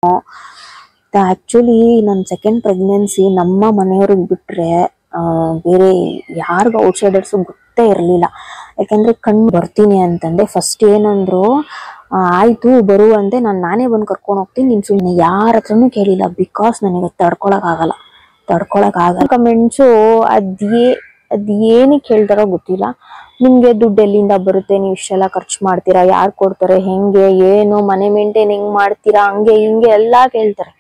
Actually ನನ್ನ second pregnancy ನಮ್ಮ ಮನೆಯವ್ರಿಗೆ ಬಿಟ್ರೆ ಬೇರೆ ಯಾರಿಗೂ ಔಟ್ಸೈಡರ್ಸ್ ಗೊತ್ತೇ ಇರಲಿಲ್ಲ. ಯಾಕಂದ್ರೆ ಕಣ್ಣು ಬರ್ತೀನಿ ಅಂತಂದೆ. ಫಸ್ಟ್ ಏನಂದ್ರು, ಆಯ್ತು ಬರುವಂತೆ, ನಾನೇ ಬಂದು ಕರ್ಕೊಂಡು ಹೋಗ್ತೀನಿ, ನೀನು ಸುಮ್ಮನೆ ಯಾರ ಹತ್ರನೂ ಕೇಳಿಲ್ಲ. ಬಿಕಾಸ್ ನನಗೆ ತಡ್ಕೊಳಕ್ಕಾಗಲ್ಲ. ಕಮೆಂಟ್ಸು ಅದೇನಕ್ಕೆ ಹೇಳ್ತಾರೋ ಗೊತ್ತಿಲ್ಲ. ನಿಮ್ಗೆ ದುಡ್ಡು ಎಲ್ಲಿಂದ ಬರುತ್ತೆ, ನೀವು ಇಷ್ಟೆಲ್ಲ ಖರ್ಚು ಮಾಡ್ತೀರಾ, ಯಾರು ಕೊಡ್ತಾರೆ, ಹೆಂಗೆ ಏನು, ಮನೆ ಮೇಂಟೈನ್ ಹೆಂಗ್ ಮಾಡ್ತೀರಾ, ಹಂಗೆ ಹಿಂಗೆ ಎಲ್ಲಾ ಕೇಳ್ತಾರೆ.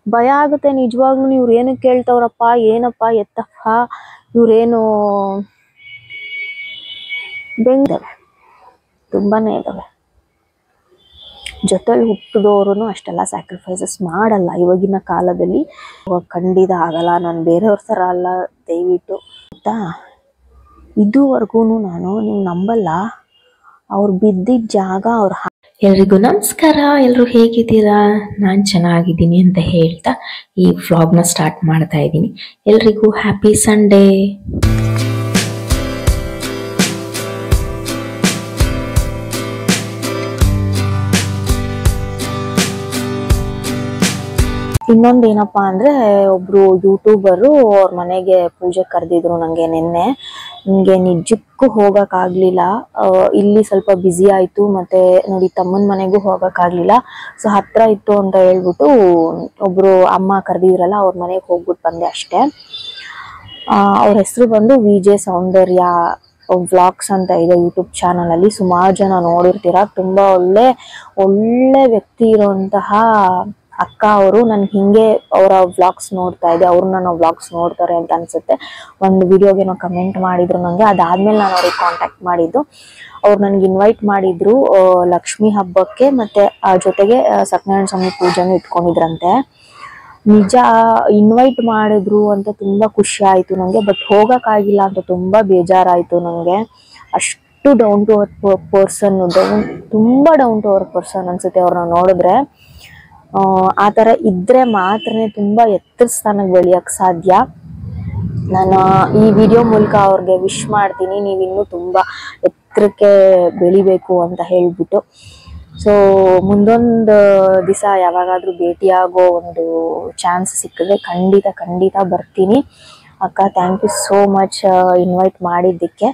ಭಯ ಆಗುತ್ತೆ ನಿಜವಾಗ್ಲೂ. ಇವ್ರು ಏನಕ್ಕೆ ಕೇಳ್ತವ್ರಪ್ಪ, ಏನಪ್ಪ ಎತ್ತಪ್ಪ, ಇವ್ರೇನು ಬೆಂಗಿದಾವೆ, ತುಂಬಾನೇ ಇದಾವೆ. ಜೊತೆಲಿ ಹುಟ್ಟಿದವರು ಅಷ್ಟೆಲ್ಲ ಸ್ಯಾಕ್ರಿಫೈಸಸ್ ಮಾಡಲ್ಲ ಇವಾಗಿನ ಕಾಲದಲ್ಲಿ. ಖಂಡಿತ ಆಗಲ್ಲ. ನಾನು ಬೇರೆಯವ್ರ ಥರ ಅಲ್ಲ, ದಯವಿಟ್ಟು ಗೊತ್ತಾ. ಇದುವರೆಗೂ ನಾನು ನೀವು ನಂಬಲ್ಲ, ಅವ್ರು ಬಿದ್ದಿದ್ದ ಜಾಗ ಅವ್ರು. ಎಲ್ರಿಗೂ ನಮಸ್ಕಾರ. ಎಲ್ಲರೂ ಹೇಗಿದ್ದೀರಾ? ನಾನು ಚೆನ್ನಾಗಿದ್ದೀನಿ ಅಂತ ಹೇಳ್ತಾ ಈ ವ್ಲಾಗ್ನ ಸ್ಟಾರ್ಟ್ ಮಾಡ್ತಾ ಇದ್ದೀನಿ. ಎಲ್ರಿಗೂ ಹ್ಯಾಪಿ ಸಂಡೇ. ಇನ್ನೊಂದೇನಪ್ಪ ಅಂದ್ರೆ, ಒಬ್ರು ಯೂಟ್ಯೂಬರು ಅವ್ರ ಮನೆಗೆ ಪೂಜೆ ಕರೆದಿದ್ರು ನಂಗೆ ನಿನ್ನೆ. ನನಗೆ ನಿಜಕ್ಕೂ ಹೋಗಕ್ಕಾಗ್ಲಿಲ್ಲ. ಇಲ್ಲಿ ಸ್ವಲ್ಪ ಬ್ಯುಸಿ ಆಯ್ತು, ಮತ್ತೆ ನೋಡಿ ತಮ್ಮನ ಮನೆಗೂ ಹೋಗಕ್ಕಾಗ್ಲಿಲ್ಲ. ಸೊ ಹತ್ರ ಇತ್ತು ಅಂತ ಹೇಳ್ಬಿಟ್ಟು ಒಬ್ರು ಅಮ್ಮ ಕರೆದಿದ್ರಲ್ಲ, ಅವ್ರ ಮನೆಗೆ ಹೋಗ್ಬಿಟ್ಟು ಬಂದೆ ಅಷ್ಟೇ. ಅವ್ರ ಹೆಸರು ಬಂದು ವಿಜೆ ಸೌಂದರ್ಯ ವ್ಲಾಗ್ಸ್ ಅಂತ ಇದೆ ಯೂಟ್ಯೂಬ್ ಚಾನಲ್ ಅಲ್ಲಿ. ಸುಮಾರು ಜನ ನೋಡಿರ್ತೀರಾ. ತುಂಬಾ ಒಳ್ಳೆ ವ್ಯಕ್ತಿ ಇರುವಂತಹ ಅಕ್ಕ ಅವರು. ನನ್ ಹಿಂಗೆ ಅವರ ವ್ಲಾಗ್ಸ್ ನೋಡ್ತಾ ಇದ್ದೆ, ಅವ್ರು ನನ್ನ ವ್ಲಾಗ್ಸ್ ನೋಡ್ತಾರೆ ಅಂತ ಅನ್ಸುತ್ತೆ. ಒಂದು ವಿಡಿಯೋಗೇನೋ ಕಮೆಂಟ್ ಮಾಡಿದ್ರು ನಂಗೆ. ಅದಾದ್ಮೇಲೆ ನಾನು ಅವ್ರಿಗೆ ಕಾಂಟ್ಯಾಕ್ಟ್ ಮಾಡಿದ್ದು. ಅವ್ರು ನನ್ಗೆ ಇನ್ವೈಟ್ ಮಾಡಿದ್ರು ಲಕ್ಷ್ಮಿ ಹಬ್ಬಕ್ಕೆ, ಮತ್ತೆ ಜೊತೆಗೆ ಸತ್ಯನಾರಾಯಣ ಸ್ವಾಮಿ ಪೂಜೆನೂ ಇಟ್ಕೊಂಡಿದ್ರಂತೆ. ನಿಜ ಇನ್ವೈಟ್ ಮಾಡಿದ್ರು ಅಂತ ತುಂಬಾ ಖುಷಿ ಆಯ್ತು ನಂಗೆ. ಬಟ್ ಹೋಗಕ್ಕಾಗಿಲ್ಲ ಅಂತ ತುಂಬಾ ಬೇಜಾರಾಯ್ತು ನಂಗೆ. ಅಷ್ಟು ಡೌನ್ ಟು ಅರ್ತ್ ಪರ್ಸನ್, ತುಂಬಾ ಡೌನ್ ಟು ಅರ್ತ್ ಪರ್ಸನ್ ಅನ್ಸುತ್ತೆ ಅವ್ರನ್ನ ನೋಡಿದ್ರೆ. ಆ ತರ ಇದ್ರೆ ಮಾತ್ರನೇ ತುಂಬಾ ಎತ್ತರ ಸ್ಥಾನಕ್ಕೆ ಬೆಳೆಯಕ್ ಸಾಧ್ಯ. ನಾನು ಈ ವಿಡಿಯೋ ಮೂಲಕ ಅವ್ರಿಗೆ ವಿಶ್ ಮಾಡ್ತೀನಿ, ನೀವಿನ್ನೂ ತುಂಬಾ ಎತ್ತರಕ್ಕೆ ಬೆಳಿಬೇಕು ಅಂತ ಹೇಳ್ಬಿಟ್ಟು. ಸೊ ಮುಂದೊಂದು ದಿವಸ ಯಾವಾಗಾದ್ರೂ ಭೇಟಿಯಾಗೋ ಒಂದು ಚಾನ್ಸ್ ಸಿಕ್ಕಿದ್ರೆ ಖಂಡಿತ ಬರ್ತೀನಿ. ಅಕ್ಕ, thank you so much invite ಮಾಡಿದ್ದಕ್ಕೆ.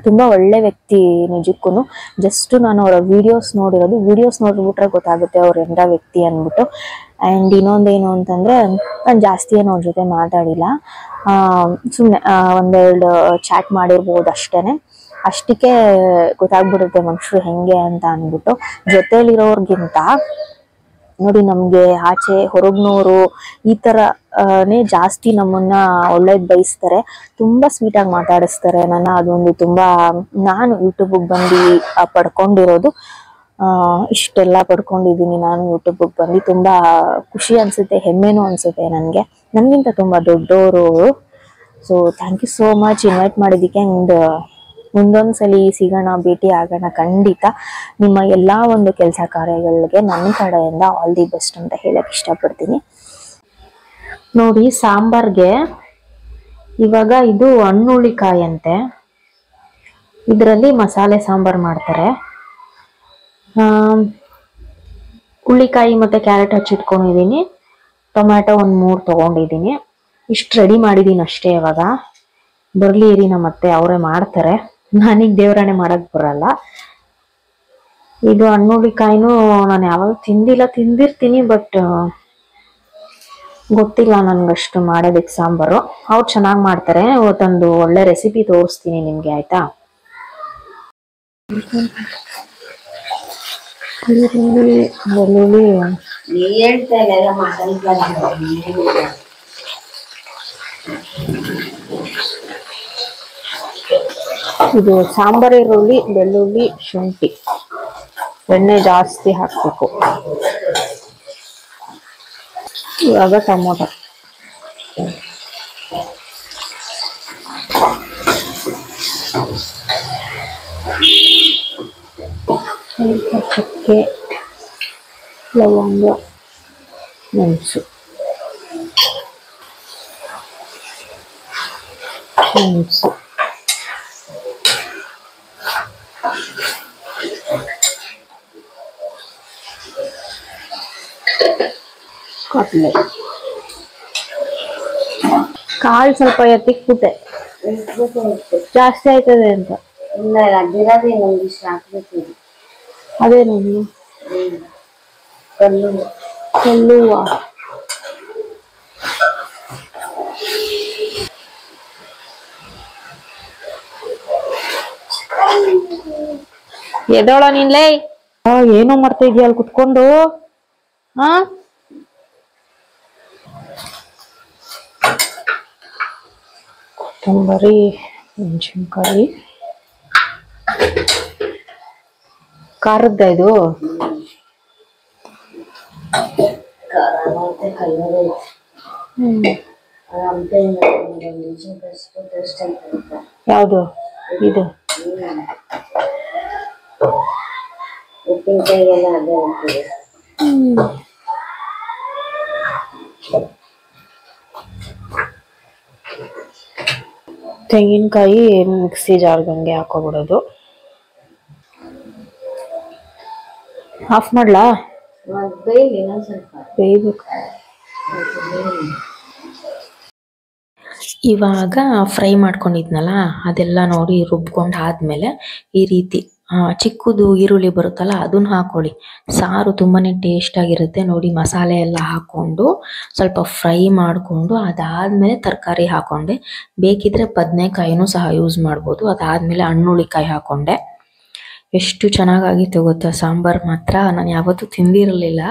ತುಂಬಾ ಒಳ್ಳೆ ವ್ಯಕ್ತಿ ನಿಜಕ್ಕೂ. ಜಸ್ಟ್ ನಾನು ಅವರ ವಿಡಿಯೋಸ್ ನೋಡ್ಬಿಟ್ರೆ ಗೊತ್ತಾಗುತ್ತೆ ಅವ್ರು ಎಂಥ ವ್ಯಕ್ತಿ ಅಂದ್ಬಿಟ್ಟು. ಆ್ಯಂಡ್ ಇನ್ನೊಂದೇನು ಅಂತಂದ್ರೆ, ನಾನು ಜಾಸ್ತಿ ಏನು ಅವ್ರ ಜೊತೆ ಮಾತಾಡಿಲ್ಲ. ಸುಮ್ಮನೆ ಒಂದೆರಡು ಚಾಟ್ ಮಾಡಿರ್ಬೋದು ಅಷ್ಟೇನೆ. ಅಷ್ಟಕ್ಕೆ ಗೊತ್ತಾಗ್ಬಿಡುತ್ತೆ ಮನುಷ್ಯರು ಹೆಂಗೆ ಅಂತ ಅಂದ್ಬಿಟ್ಟು. ಜೊತೆಲಿರೋರ್ಗಿಂತ ನೋಡಿ, ನಮ್ಗೆ ಆಚೆ ಹೊರಗ್ನೋರು ಈ ಥರನೇ ಜಾಸ್ತಿ ನಮ್ಮನ್ನ ಒಳ್ಳೇದು ಬಯಸ್ತಾರೆ, ತುಂಬಾ ಸ್ವೀಟಾಗಿ ಮಾತಾಡಿಸ್ತಾರೆ ನನ್ನ. ಅದೊಂದು ತುಂಬಾ ನಾನು ಯೂಟ್ಯೂಬಿಗೆ ಬಂದು ಪಡ್ಕೊಂಡಿರೋದು. ಇಷ್ಟೆಲ್ಲ ಪಡ್ಕೊಂಡಿದ್ದೀನಿ ನಾನು ಯೂಟ್ಯೂಬಿಗೆ ಬಂದು. ತುಂಬಾ ಖುಷಿ ಅನ್ಸುತ್ತೆ, ಹೆಮ್ಮೆನೂ ಅನ್ಸುತ್ತೆ ನನಗೆ. ನನಗಿಂತ ತುಂಬಾ ದೊಡ್ಡವರು. So thank you so much invite ಮಾಡಿದ್ದಕ್ಕೆ. ಆ್ಯಂಡ್ ಮುಂದೊಂದ್ಸಲಿ ಸಿಗೋಣ, ಭೇಟಿ ಆಗೋಣ ಖಂಡಿತ. ನಿಮ್ಮ ಎಲ್ಲಾ ಒಂದು ಕೆಲಸ ಕಾರ್ಯಗಳಿಗೆ ನನ್ನ ಕಡೆಯಿಂದ ಆಲ್ ದಿ ಬೆಸ್ಟ್ ಅಂತ ಹೇಳಕ್ ಇಷ್ಟಪಡ್ತೀನಿ. ನೋಡಿ, ಸಾಂಬಾರ್ಗೆ ಇವಾಗ ಇದು ಹಣ್ಣುಳ್ಳಿಕಾಯಿ ಅಂತೆ, ಇದರಲ್ಲಿ ಮಸಾಲೆ ಸಾಂಬಾರ್ ಮಾಡ್ತಾರೆ. ಹುಳ್ಳಿಕಾಯಿ ಮತ್ತೆ ಕ್ಯಾರೆಟ್ ಹಚ್ಚಿಟ್ಕೊಂಡಿದ್ದೀನಿ, ಟೊಮ್ಯಾಟೊ 1-3 ತಗೊಂಡಿದ್ದೀನಿ. ಇಷ್ಟು ರೆಡಿ ಮಾಡಿದ್ದೀನಿ ಅಷ್ಟೇ. ಇವಾಗ ಬರ್ಲಿ ಇರಿ, ಮತ್ತೆ ಅವರೇ ಮಾಡ್ತಾರೆ. ನನಗೆ ದೇವರಾಣೆ ಮಾಡಕ್ ಬರಲ್ಲ. ಇದು ಹಣ್ಣುಳ್ಳಿಕಾಯಿನೂ ನಾನು ಯಾವಾಗ ತಿಂದಿರ್ತೀನಿ, ಬಟ್ ಗೊತ್ತಿಲ್ಲ ನನ್ಗಷ್ಟು ಮಾಡೋದಕ್ಕೆ ಸಾಂಬಾರು. ಅವ್ರು ಚೆನ್ನಾಗಿ ಮಾಡ್ತಾರೆ. ಇವತ್ತೊಂದು ಒಳ್ಳೆ ರೆಸಿಪಿ ತೋರಿಸ್ತೀನಿ ನಿಮ್ಗೆ, ಆಯ್ತಾ? ಬೆಳ್ಳುಳ್ಳಿ ಇದು ಸಾಂಬಾರ್ ಈರುಳ್ಳಿ, ಬೆಳ್ಳುಳ್ಳಿ, ಶುಂಠಿ, ಎಣ್ಣೆ ಜಾಸ್ತಿ ಹಾಕ್ಬೇಕು. ಇವಾಗ ಟೊಮೊಟೊ, ಚಕ್ಕೆ, ಲವಂಗ, ಮೆಣಸು, ಕಟ್ಲೆ ಕಾಳು ಸ್ವಲ್ಪ ಎತ್ತಿಕ್ಬಿಟ್ಟೆ ಜಾಸ್ತಿ ಆಯ್ತದೆ ಅಂತ. ಇಲ್ಲ ಅಡ್ಡಿರೋದೇ ಇನ್ನೊಂದಿಷ್ಟು ಹಾಕ್ಬೇಕು. ಅದೇನು ಕಲ್ಲುವ ಎದೋಳ ನೀನ್ಲೇ ಏನೋ ಮಾಡ್ತಾ ಇದೀಯ ಅಲ್ಲಿ ಕುತ್ಕೊಂಡು. ಕೊತ್ತಂಬರಿ, ಮೆಣಸಿನ್ಕಾಯಿ, ಖಾರದ ಇದು ಯಾವುದು ಇದು ಉಪ್ಪಿನಕಾಯಿಗೆಲ್ಲ ಅದೇ ಹಾಕ್ತೀವಿ. ತೆಂಗಿನಕಾಯಿ ಮಿಕ್ಸಿ ಜಾರ್ಗಂಗೆ ಹಾಕೋಬಿಡೋದು. ಆಫ್ ಮಾಡ್ಲಾ? ಬೇಯ್ಲಿ ಇನ್ನೊಂದ್ ಸ್ವಲ್ಪ ಬೇಯ್ಬೇಕು. ಇವಾಗ ಫ್ರೈ ಮಾಡ್ಕೊಂಡಿದ್ನಲ್ಲ ಅದೆಲ್ಲ ನೋಡಿ ರುಬ್ಕೊಂಡು ಆದ್ಮೇಲೆ ಈ ರೀತಿ ಚಿಕ್ಕದು ಈರುಳ್ಳಿ ಬರುತ್ತಲ್ಲ ಅದನ್ನ ಹಾಕೊಳ್ಳಿ. ಸಾರು ತುಂಬಾನೇ ಟೇಸ್ಟ್ ಆಗಿರುತ್ತೆ ನೋಡಿ. ಮಸಾಲೆ ಎಲ್ಲ ಹಾಕೊಂಡು ಸ್ವಲ್ಪ ಫ್ರೈ ಮಾಡಿಕೊಂಡು ಅದಾದ್ಮೇಲೆ ತರಕಾರಿ ಹಾಕೊಂಡೆ. ಬೇಕಿದ್ರೆ ಬದನೆಕಾಯಿನೂ ಸಹ ಯೂಸ್ ಮಾಡ್ಬೋದು. ಅದಾದ್ಮೇಲೆ ಹಣ್ಣುಳಿಕಾಯಿ ಹಾಕೊಂಡೆ. ಎಷ್ಟು ಚೆನ್ನಾಗಾಗಿತ್ತು ಗೊತ್ತಾ ಸಾಂಬಾರ್. ಮಾತ್ರ ನಾನು ಯಾವತ್ತೂ ತಿಂದಿರಲಿಲ್ಲ,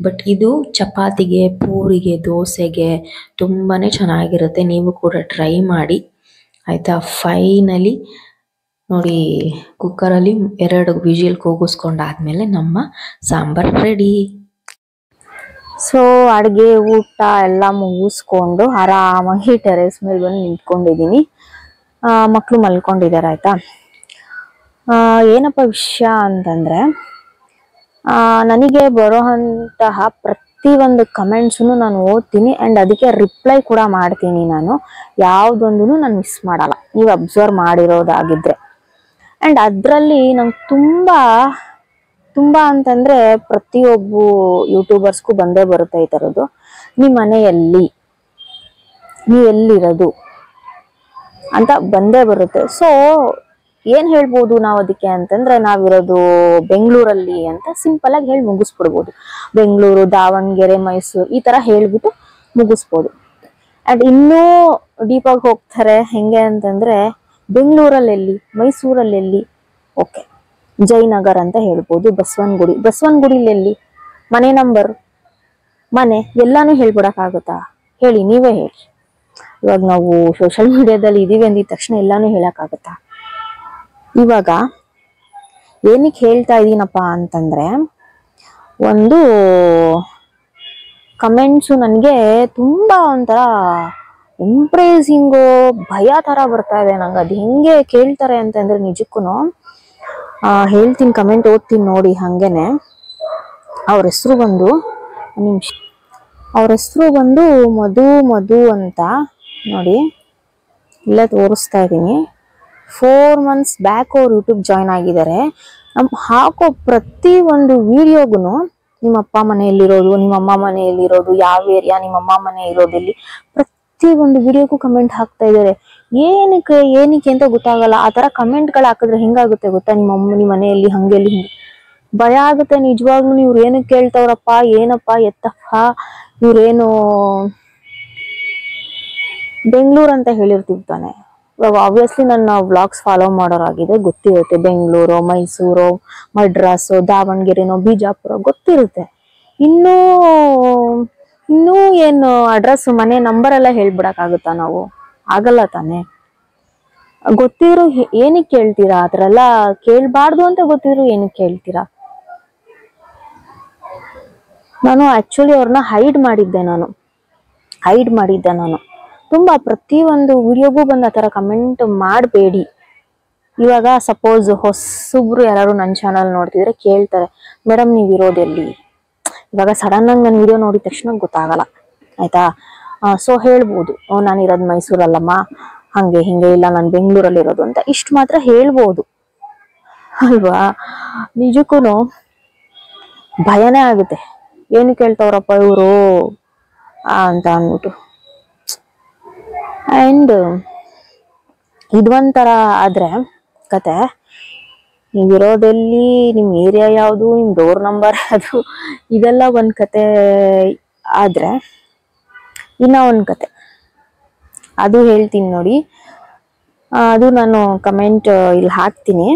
ಬಟ್ ಇದು ಚಪಾತಿಗೆ, ಪೂರಿಗೆ, ದೋಸೆಗೆ ತುಂಬಾನೇ ಚೆನ್ನಾಗಿರುತ್ತೆ. ನೀವು ಕೂಡ ಟ್ರೈ ಮಾಡಿ ಆಯ್ತಾ. ಫೈನಲಿ ನೋಡಿ ಕುಕ್ಕರಲ್ಲಿ 2 ವಿಜಿಲ್ ಕೂಗಿಸ್ಕೊಂಡಾದ್ಮೇಲೆ ನಮ್ಮ ಸಾಂಬಾರ್ ರೆಡಿ. ಸೊ ಅಡುಗೆ ಊಟ ಎಲ್ಲ ಮುಗಿಸ್ಕೊಂಡು ಆರಾಮಾಗಿ ಟೆರೆಸ್ ಮೇಲೆ ಬಂದು ನಿಂತ್ಕೊಂಡಿದ್ದೀನಿ. ಮಕ್ಕಳು ಮಲ್ಕೊಂಡಿದ್ದಾರೆ ಆಯ್ತಾ. ಏನಪ್ಪ ವಿಷಯ ಅಂತಂದ್ರೆ ನನಗೆ ಬರೋಂತಹ ಪ್ರತಿಯೊಂದು ಕಮೆಂಟ್ಸನ್ನು ನಾನು ಓದ್ತೀನಿ ಆ್ಯಂಡ್ ಅದಕ್ಕೆ ರಿಪ್ಲೈ ಕೂಡ ಮಾಡ್ತೀನಿ. ನಾನು ಯಾವುದೊಂದೂ ನಾನು ಮಿಸ್ ಮಾಡಲ್ಲ, ನೀವು ಅಬ್ಸರ್ವ್ ಮಾಡಿರೋದಾಗಿದ್ರೆ. ಆ್ಯಂಡ್ ಅದರಲ್ಲಿ ನಂಗೆ ತುಂಬ ಅಂತಂದರೆ ಪ್ರತಿಯೊಬ್ಬ ಯೂಟ್ಯೂಬರ್ಸ್ಗೂ ಬಂದೇ ಬರುತ್ತೆ ಈ ಥರದ್ದು. ನಿಮ್ಮ ಮನೆಯಲ್ಲಿ ನೀವೆಲ್ಲಿರೋದು ಅಂತ ಬಂದೇ ಬರುತ್ತೆ. ಸೊ ಏನು ಹೇಳ್ಬೋದು ನಾವು ಅದಕ್ಕೆ ಅಂತಂದರೆ, ನಾವಿರೋದು ಬೆಂಗಳೂರಲ್ಲಿ ಅಂತ ಸಿಂಪಲ್ ಆಗಿ ಹೇಳಿ ಮುಗಿಸ್ಬಿಡ್ಬೋದು. ಬೆಂಗಳೂರು, ದಾವಣಗೆರೆ, ಮೈಸೂರು ಈ ಥರ ಹೇಳ್ಬಿಟ್ಟು ಮುಗಿಸ್ಬೋದು. ಆ್ಯಂಡ್ ಇನ್ನೂ ಡೀಪಾಗಿ ಹೋಗ್ತಾರೆ. ಹೆಂಗೆ ಅಂತಂದರೆ ಬೆಂಗಳೂರಲ್ಲೆಲ್ಲಿ, ಮೈಸೂರಲ್ಲೆಲ್ಲಿ, ಓಕೆ ಜಯನಗರ್ ಅಂತ ಹೇಳ್ಬೋದು. ಬಸವನಗುಡಿಲೆಲ್ಲಿ, ಮನೆ ನಂಬರ್, ಮನೆ ಎಲ್ಲಾನು ಹೇಳ್ಬಿಡಕ್ಕಾಗುತ್ತಾ ಹೇಳಿ, ನೀವೇ ಹೇಳಿ. ಇವಾಗ ನಾವು ಸೋಷಿಯಲ್ ಮೀಡಿಯಾದಲ್ಲಿ ಇದೀವಿ ಅಂದಿದ ತಕ್ಷಣ ಎಲ್ಲಾನು ಹೇಳಕ್ಕಾಗತ್ತಾ? ಇವಾಗ ಏನಕ್ಕೆ ಹೇಳ್ತಾ ಇದ್ದೀನಪ್ಪ ಅಂತಂದ್ರೆ, ಒಂದು ಕಮೆಂಟ್ಸು ನನಗೆ ತುಂಬ ಒಂಥರ ಇಂಪ್ರೆಸಿಂಗು ಭಯ ಥರ ಬರ್ತಾ ಇದೆ ನಂಗೆ. ಅದು ಹೆಂಗೆ ಕೇಳ್ತಾರೆ ಅಂತಂದ್ರೆ ನಿಜಕ್ಕೂ ಹೇಳ್ತೀನಿ, ಕಮೆಂಟ್ ಓದ್ತೀನಿ ನೋಡಿ ಹಾಗೇನೆ. ಅವ್ರ ಹೆಸರು ಬಂದು ಮಧು ಅಂತ ನೋಡಿ, ಇಲ್ಲೇ ತೋರಿಸ್ತಾ ಇದ್ದೀನಿ. 4 months ಬ್ಯಾಕ್ ಅವ್ರು ಯೂಟ್ಯೂಬ್ ಜಾಯ್ನ್ ಆಗಿದ್ದಾರೆ. ಹಾಕೋ ಪ್ರತಿ ಒಂದು ವಿಡಿಯೋಗೂ ನಿಮ್ಮ ಅಪ್ಪ ಮನೆಯಲ್ಲಿರೋದು, ನಿಮ್ಮ ಅಮ್ಮ ಮನೆಯಲ್ಲಿರೋದು, ಯಾವ ಏರಿಯಾ, ನಿಮ್ಮ ಅಮ್ಮ ಮನೆ ಇರೋದಲ್ಲಿ, ಪ್ರತಿ ಒಂದು ವಿಡಿಯೋಗೂ ಕಮೆಂಟ್ ಹಾಕ್ತಾ ಇದ್ದಾರೆ. ಏನಕ್ಕೆ ಅಂತ ಗೊತ್ತಾಗಲ್ಲ. ಆ ಥರ ಕಮೆಂಟ್ಗಳು ಹಾಕಿದ್ರೆ ಹೆಂಗಾಗುತ್ತೆ ಗೊತ್ತಾ? ನಿಮ್ಮ ಮನೆಯಲ್ಲಿ ಹಂಗೆಲ್ಲಿ ಭಯ ಆಗುತ್ತೆ ನಿಜವಾಗ್ಲೂ. ಇವ್ರು ಏನಕ್ಕೆ ಕೇಳ್ತವ್ರಪ್ಪ, ಏನಪ್ಪ ಎತ್ತಪ್ಪ, ಇವ್ರೇನು ಬೆಂಗಳೂರು ಅಂತ ಹೇಳಿರ್ತೀವಿ ತಾನೆ. ಇವಾಗ ಆಬ್ವಿಯಸ್ಲಿ ನನ್ನ ವ್ಲಾಗ್ಸ್ ಫಾಲೋ ಮಾಡೋರಾಗಿದೆ, ಗೊತ್ತಿರುತ್ತೆ. ಬೆಂಗಳೂರು, ಮೈಸೂರು, ಮಡ್ರಾಸು, ದಾವಣಗೆರೆನೋ, ಬಿಜಾಪುರ ಗೊತ್ತಿರುತ್ತೆ. ಇನ್ನೂ ಏನು ಅಡ್ರೆಸ್, ಮನೆ ನಂಬರ್ ಎಲ್ಲ ಹೇಳ್ಬಿಡಕ್ಕಾಗುತ್ತಾ ನಾವು? ಆಗಲ್ಲ ತಾನೆ. ಗೊತ್ತಿರೋ ಏನಕ್ಕೆ ಕೇಳ್ತೀರಾ? ಆ ಥರ ಎಲ್ಲ ಕೇಳಬಾರ್ದು ಅಂತ ಗೊತ್ತಿರೋ ಏನಕ್ಕೆ ಕೇಳ್ತೀರಾ? ನಾನು ಆಕ್ಚುಲಿ ಅವ್ರನ್ನ ಹೈಡ್ ಮಾಡಿದ್ದೆ ನಾನು ತುಂಬಾ. ಪ್ರತಿಯೊಂದು ವಿಡಿಯೋಗೂ ಬಂದು ಆ ಥರ ಕಮೆಂಟ್ ಮಾಡಬೇಡಿ. ಇವಾಗ ಸಪೋಸ್ ಹೊಸಬ್ರು ಯಾರು ನನ್ನ ಚಾನಲ್ ನೋಡ್ತಿದ್ರೆ ಕೇಳ್ತಾರೆ, ಮೇಡಮ್ ನೀವು ಇರೋದೆಲ್ಲಿ? ಇವಾಗ ಸಡನ್ ಆಗಿ ನನ್ನ ವಿಡಿಯೋ ನೋಡಿದ ತಕ್ಷಣ ಗೊತ್ತಾಗಲ್ಲ ಆಯ್ತಾ. ಸೊ ಹೇಳ್ಬೋದು, ನಾನು ಇರೋದು ಮೈಸೂರಲ್ಲಮ್ಮ, ಹಂಗೆ ಹಿಂಗೆ, ಇಲ್ಲ ನಾನು ಬೆಂಗಳೂರಲ್ಲಿ ಇರೋದು ಅಂತ ಇಷ್ಟು ಮಾತ್ರ ಹೇಳ್ಬೋದು ಅಲ್ವಾ. ನಿಜಕ್ಕೂ ಭಯನೇ ಆಗುತ್ತೆ ಏನು ಕೇಳ್ತಾವ್ರಪ್ಪ ಇವರು ಅಂತ ಅಂದ್ಬಿಟ್ಟು. ಆ್ಯಂಡ್ ಇದೊಂಥರ ಆದ್ರೆ ಕತೆ, ನೀವಿರೋದೆಲ್ಲಿ, ನಿಮ್ಮ ಏರಿಯಾ ಯಾವುದು, ನಿಮ್ಮ ಡೋರ್ ನಂಬರ್ ಅದು, ಇದೆಲ್ಲ ಒಂದು ಕತೆ ಆದ್ರೆ ಇನ್ನ ಒಂದು ಕತೆ ಅದು ಹೇಳ್ತೀನಿ ನೋಡಿ. ಅದು ನಾನು ಕಮೆಂಟ್ ಇಲ್ಲಿ ಹಾಕ್ತೀನಿ,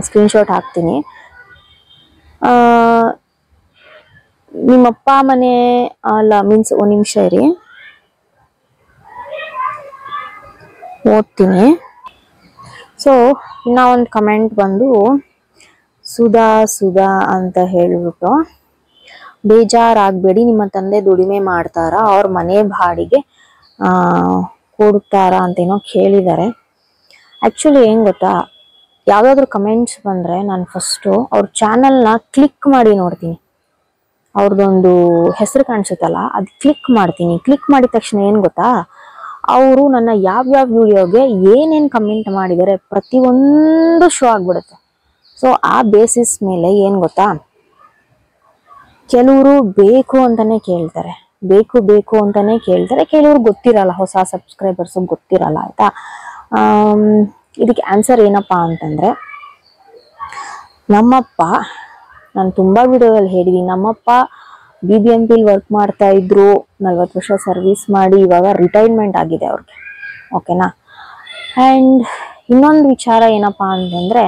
ಸ್ಕ್ರೀನ್ಶಾಟ್ ಹಾಕ್ತೀನಿ. ನಿಮ್ಮಪ್ಪ ಮನೆ ಅಲ್ಲ, ಮೀನ್ಸ್ ಒಂದು ನಿಮಿಷ ಇರಿ, ಓದ್ತೀನಿ. ಸೊ ಇನ್ನ ಒಂದು ಕಮೆಂಟ್ ಬಂದು ಸುಧಾ ಅಂತ ಹೇಳ್ಬಿಟ್ಟು, ಬೇಜಾರಾಗಬೇಡಿ, ನಿಮ್ಮ ತಂದೆ ದುಡಿಮೆ ಮಾಡ್ತಾರ, ಅವ್ರ ಮನೆ ಬಾಡಿಗೆ ಕೊಡ್ತಾರ ಅಂತೇನೋ ಕೇಳಿದ್ದಾರೆ. ಆ್ಯಕ್ಚುಲಿ ಏನು ಗೊತ್ತಾ, ಯಾವುದಾದ್ರೂ ಕಮೆಂಟ್ಸ್ ಬಂದರೆ ನಾನು ಫಸ್ಟು ಅವ್ರ ಚಾನಲ್ನ ಕ್ಲಿಕ್ ಮಾಡಿ ನೋಡ್ತೀನಿ. ಅವ್ರದ್ದೊಂದು ಹೆಸರು ಕಾಣಿಸುತ್ತಲ್ಲ, ಅದು ಕ್ಲಿಕ್ ಮಾಡ್ತೀನಿ. ಕ್ಲಿಕ್ ಮಾಡಿದ ತಕ್ಷಣ ಏನು ಗೊತ್ತಾ, ಅವರು ನನ್ನ ಯಾವ್ಯಾವ ವಿಡಿಯೋಗೆ ಏನೇನು ಕಮೆಂಟ್ ಮಾಡಿದ್ದಾರೆ ಪ್ರತಿಯೊಂದು ಶೋ ಆಗ್ಬಿಡುತ್ತೆ. ಸೊ ಆ ಬೇಸಿಸ್ ಮೇಲೆ ಏನು ಗೊತ್ತಾ, ಕೆಲವರು ಬೇಕು ಅಂತಾನೆ ಕೇಳ್ತಾರೆ, ಬೇಕು ಅಂತಾನೆ ಕೇಳ್ತಾರೆ, ಕೆಲವ್ರು ಗೊತ್ತಿರಲ್ಲ, ಹೊಸ ಸಬ್ಸ್ಕ್ರೈಬರ್ಸ್ ಗೊತ್ತಿರಲ್ಲ, ಆಯ್ತಾ. ಇದಕ್ಕೆ ಆನ್ಸರ್ ಏನಪ್ಪಾ ಅಂತಂದ್ರೆ, ನಮ್ಮಪ್ಪ, ನಾನು ತುಂಬಾ ವಿಡಿಯೋದಲ್ಲಿ ಹೇಳಿದೀನಿ, ನಮ್ಮಪ್ಪ BBMP ವರ್ಕ್ ಮಾಡ್ತಾ ಇದ್ರು, 40 ವರ್ಷ ಸರ್ವಿಸ್ ಮಾಡಿ ಇವಾಗ ರಿಟೈರ್ಮೆಂಟ್ ಆಗಿದೆ ಅವ್ರಿಗೆ, ಓಕೆನಾ. ಆ್ಯಂಡ್ ಇನ್ನೊಂದು ವಿಚಾರ ಏನಪ್ಪಾ ಅಂತಂದ್ರೆ,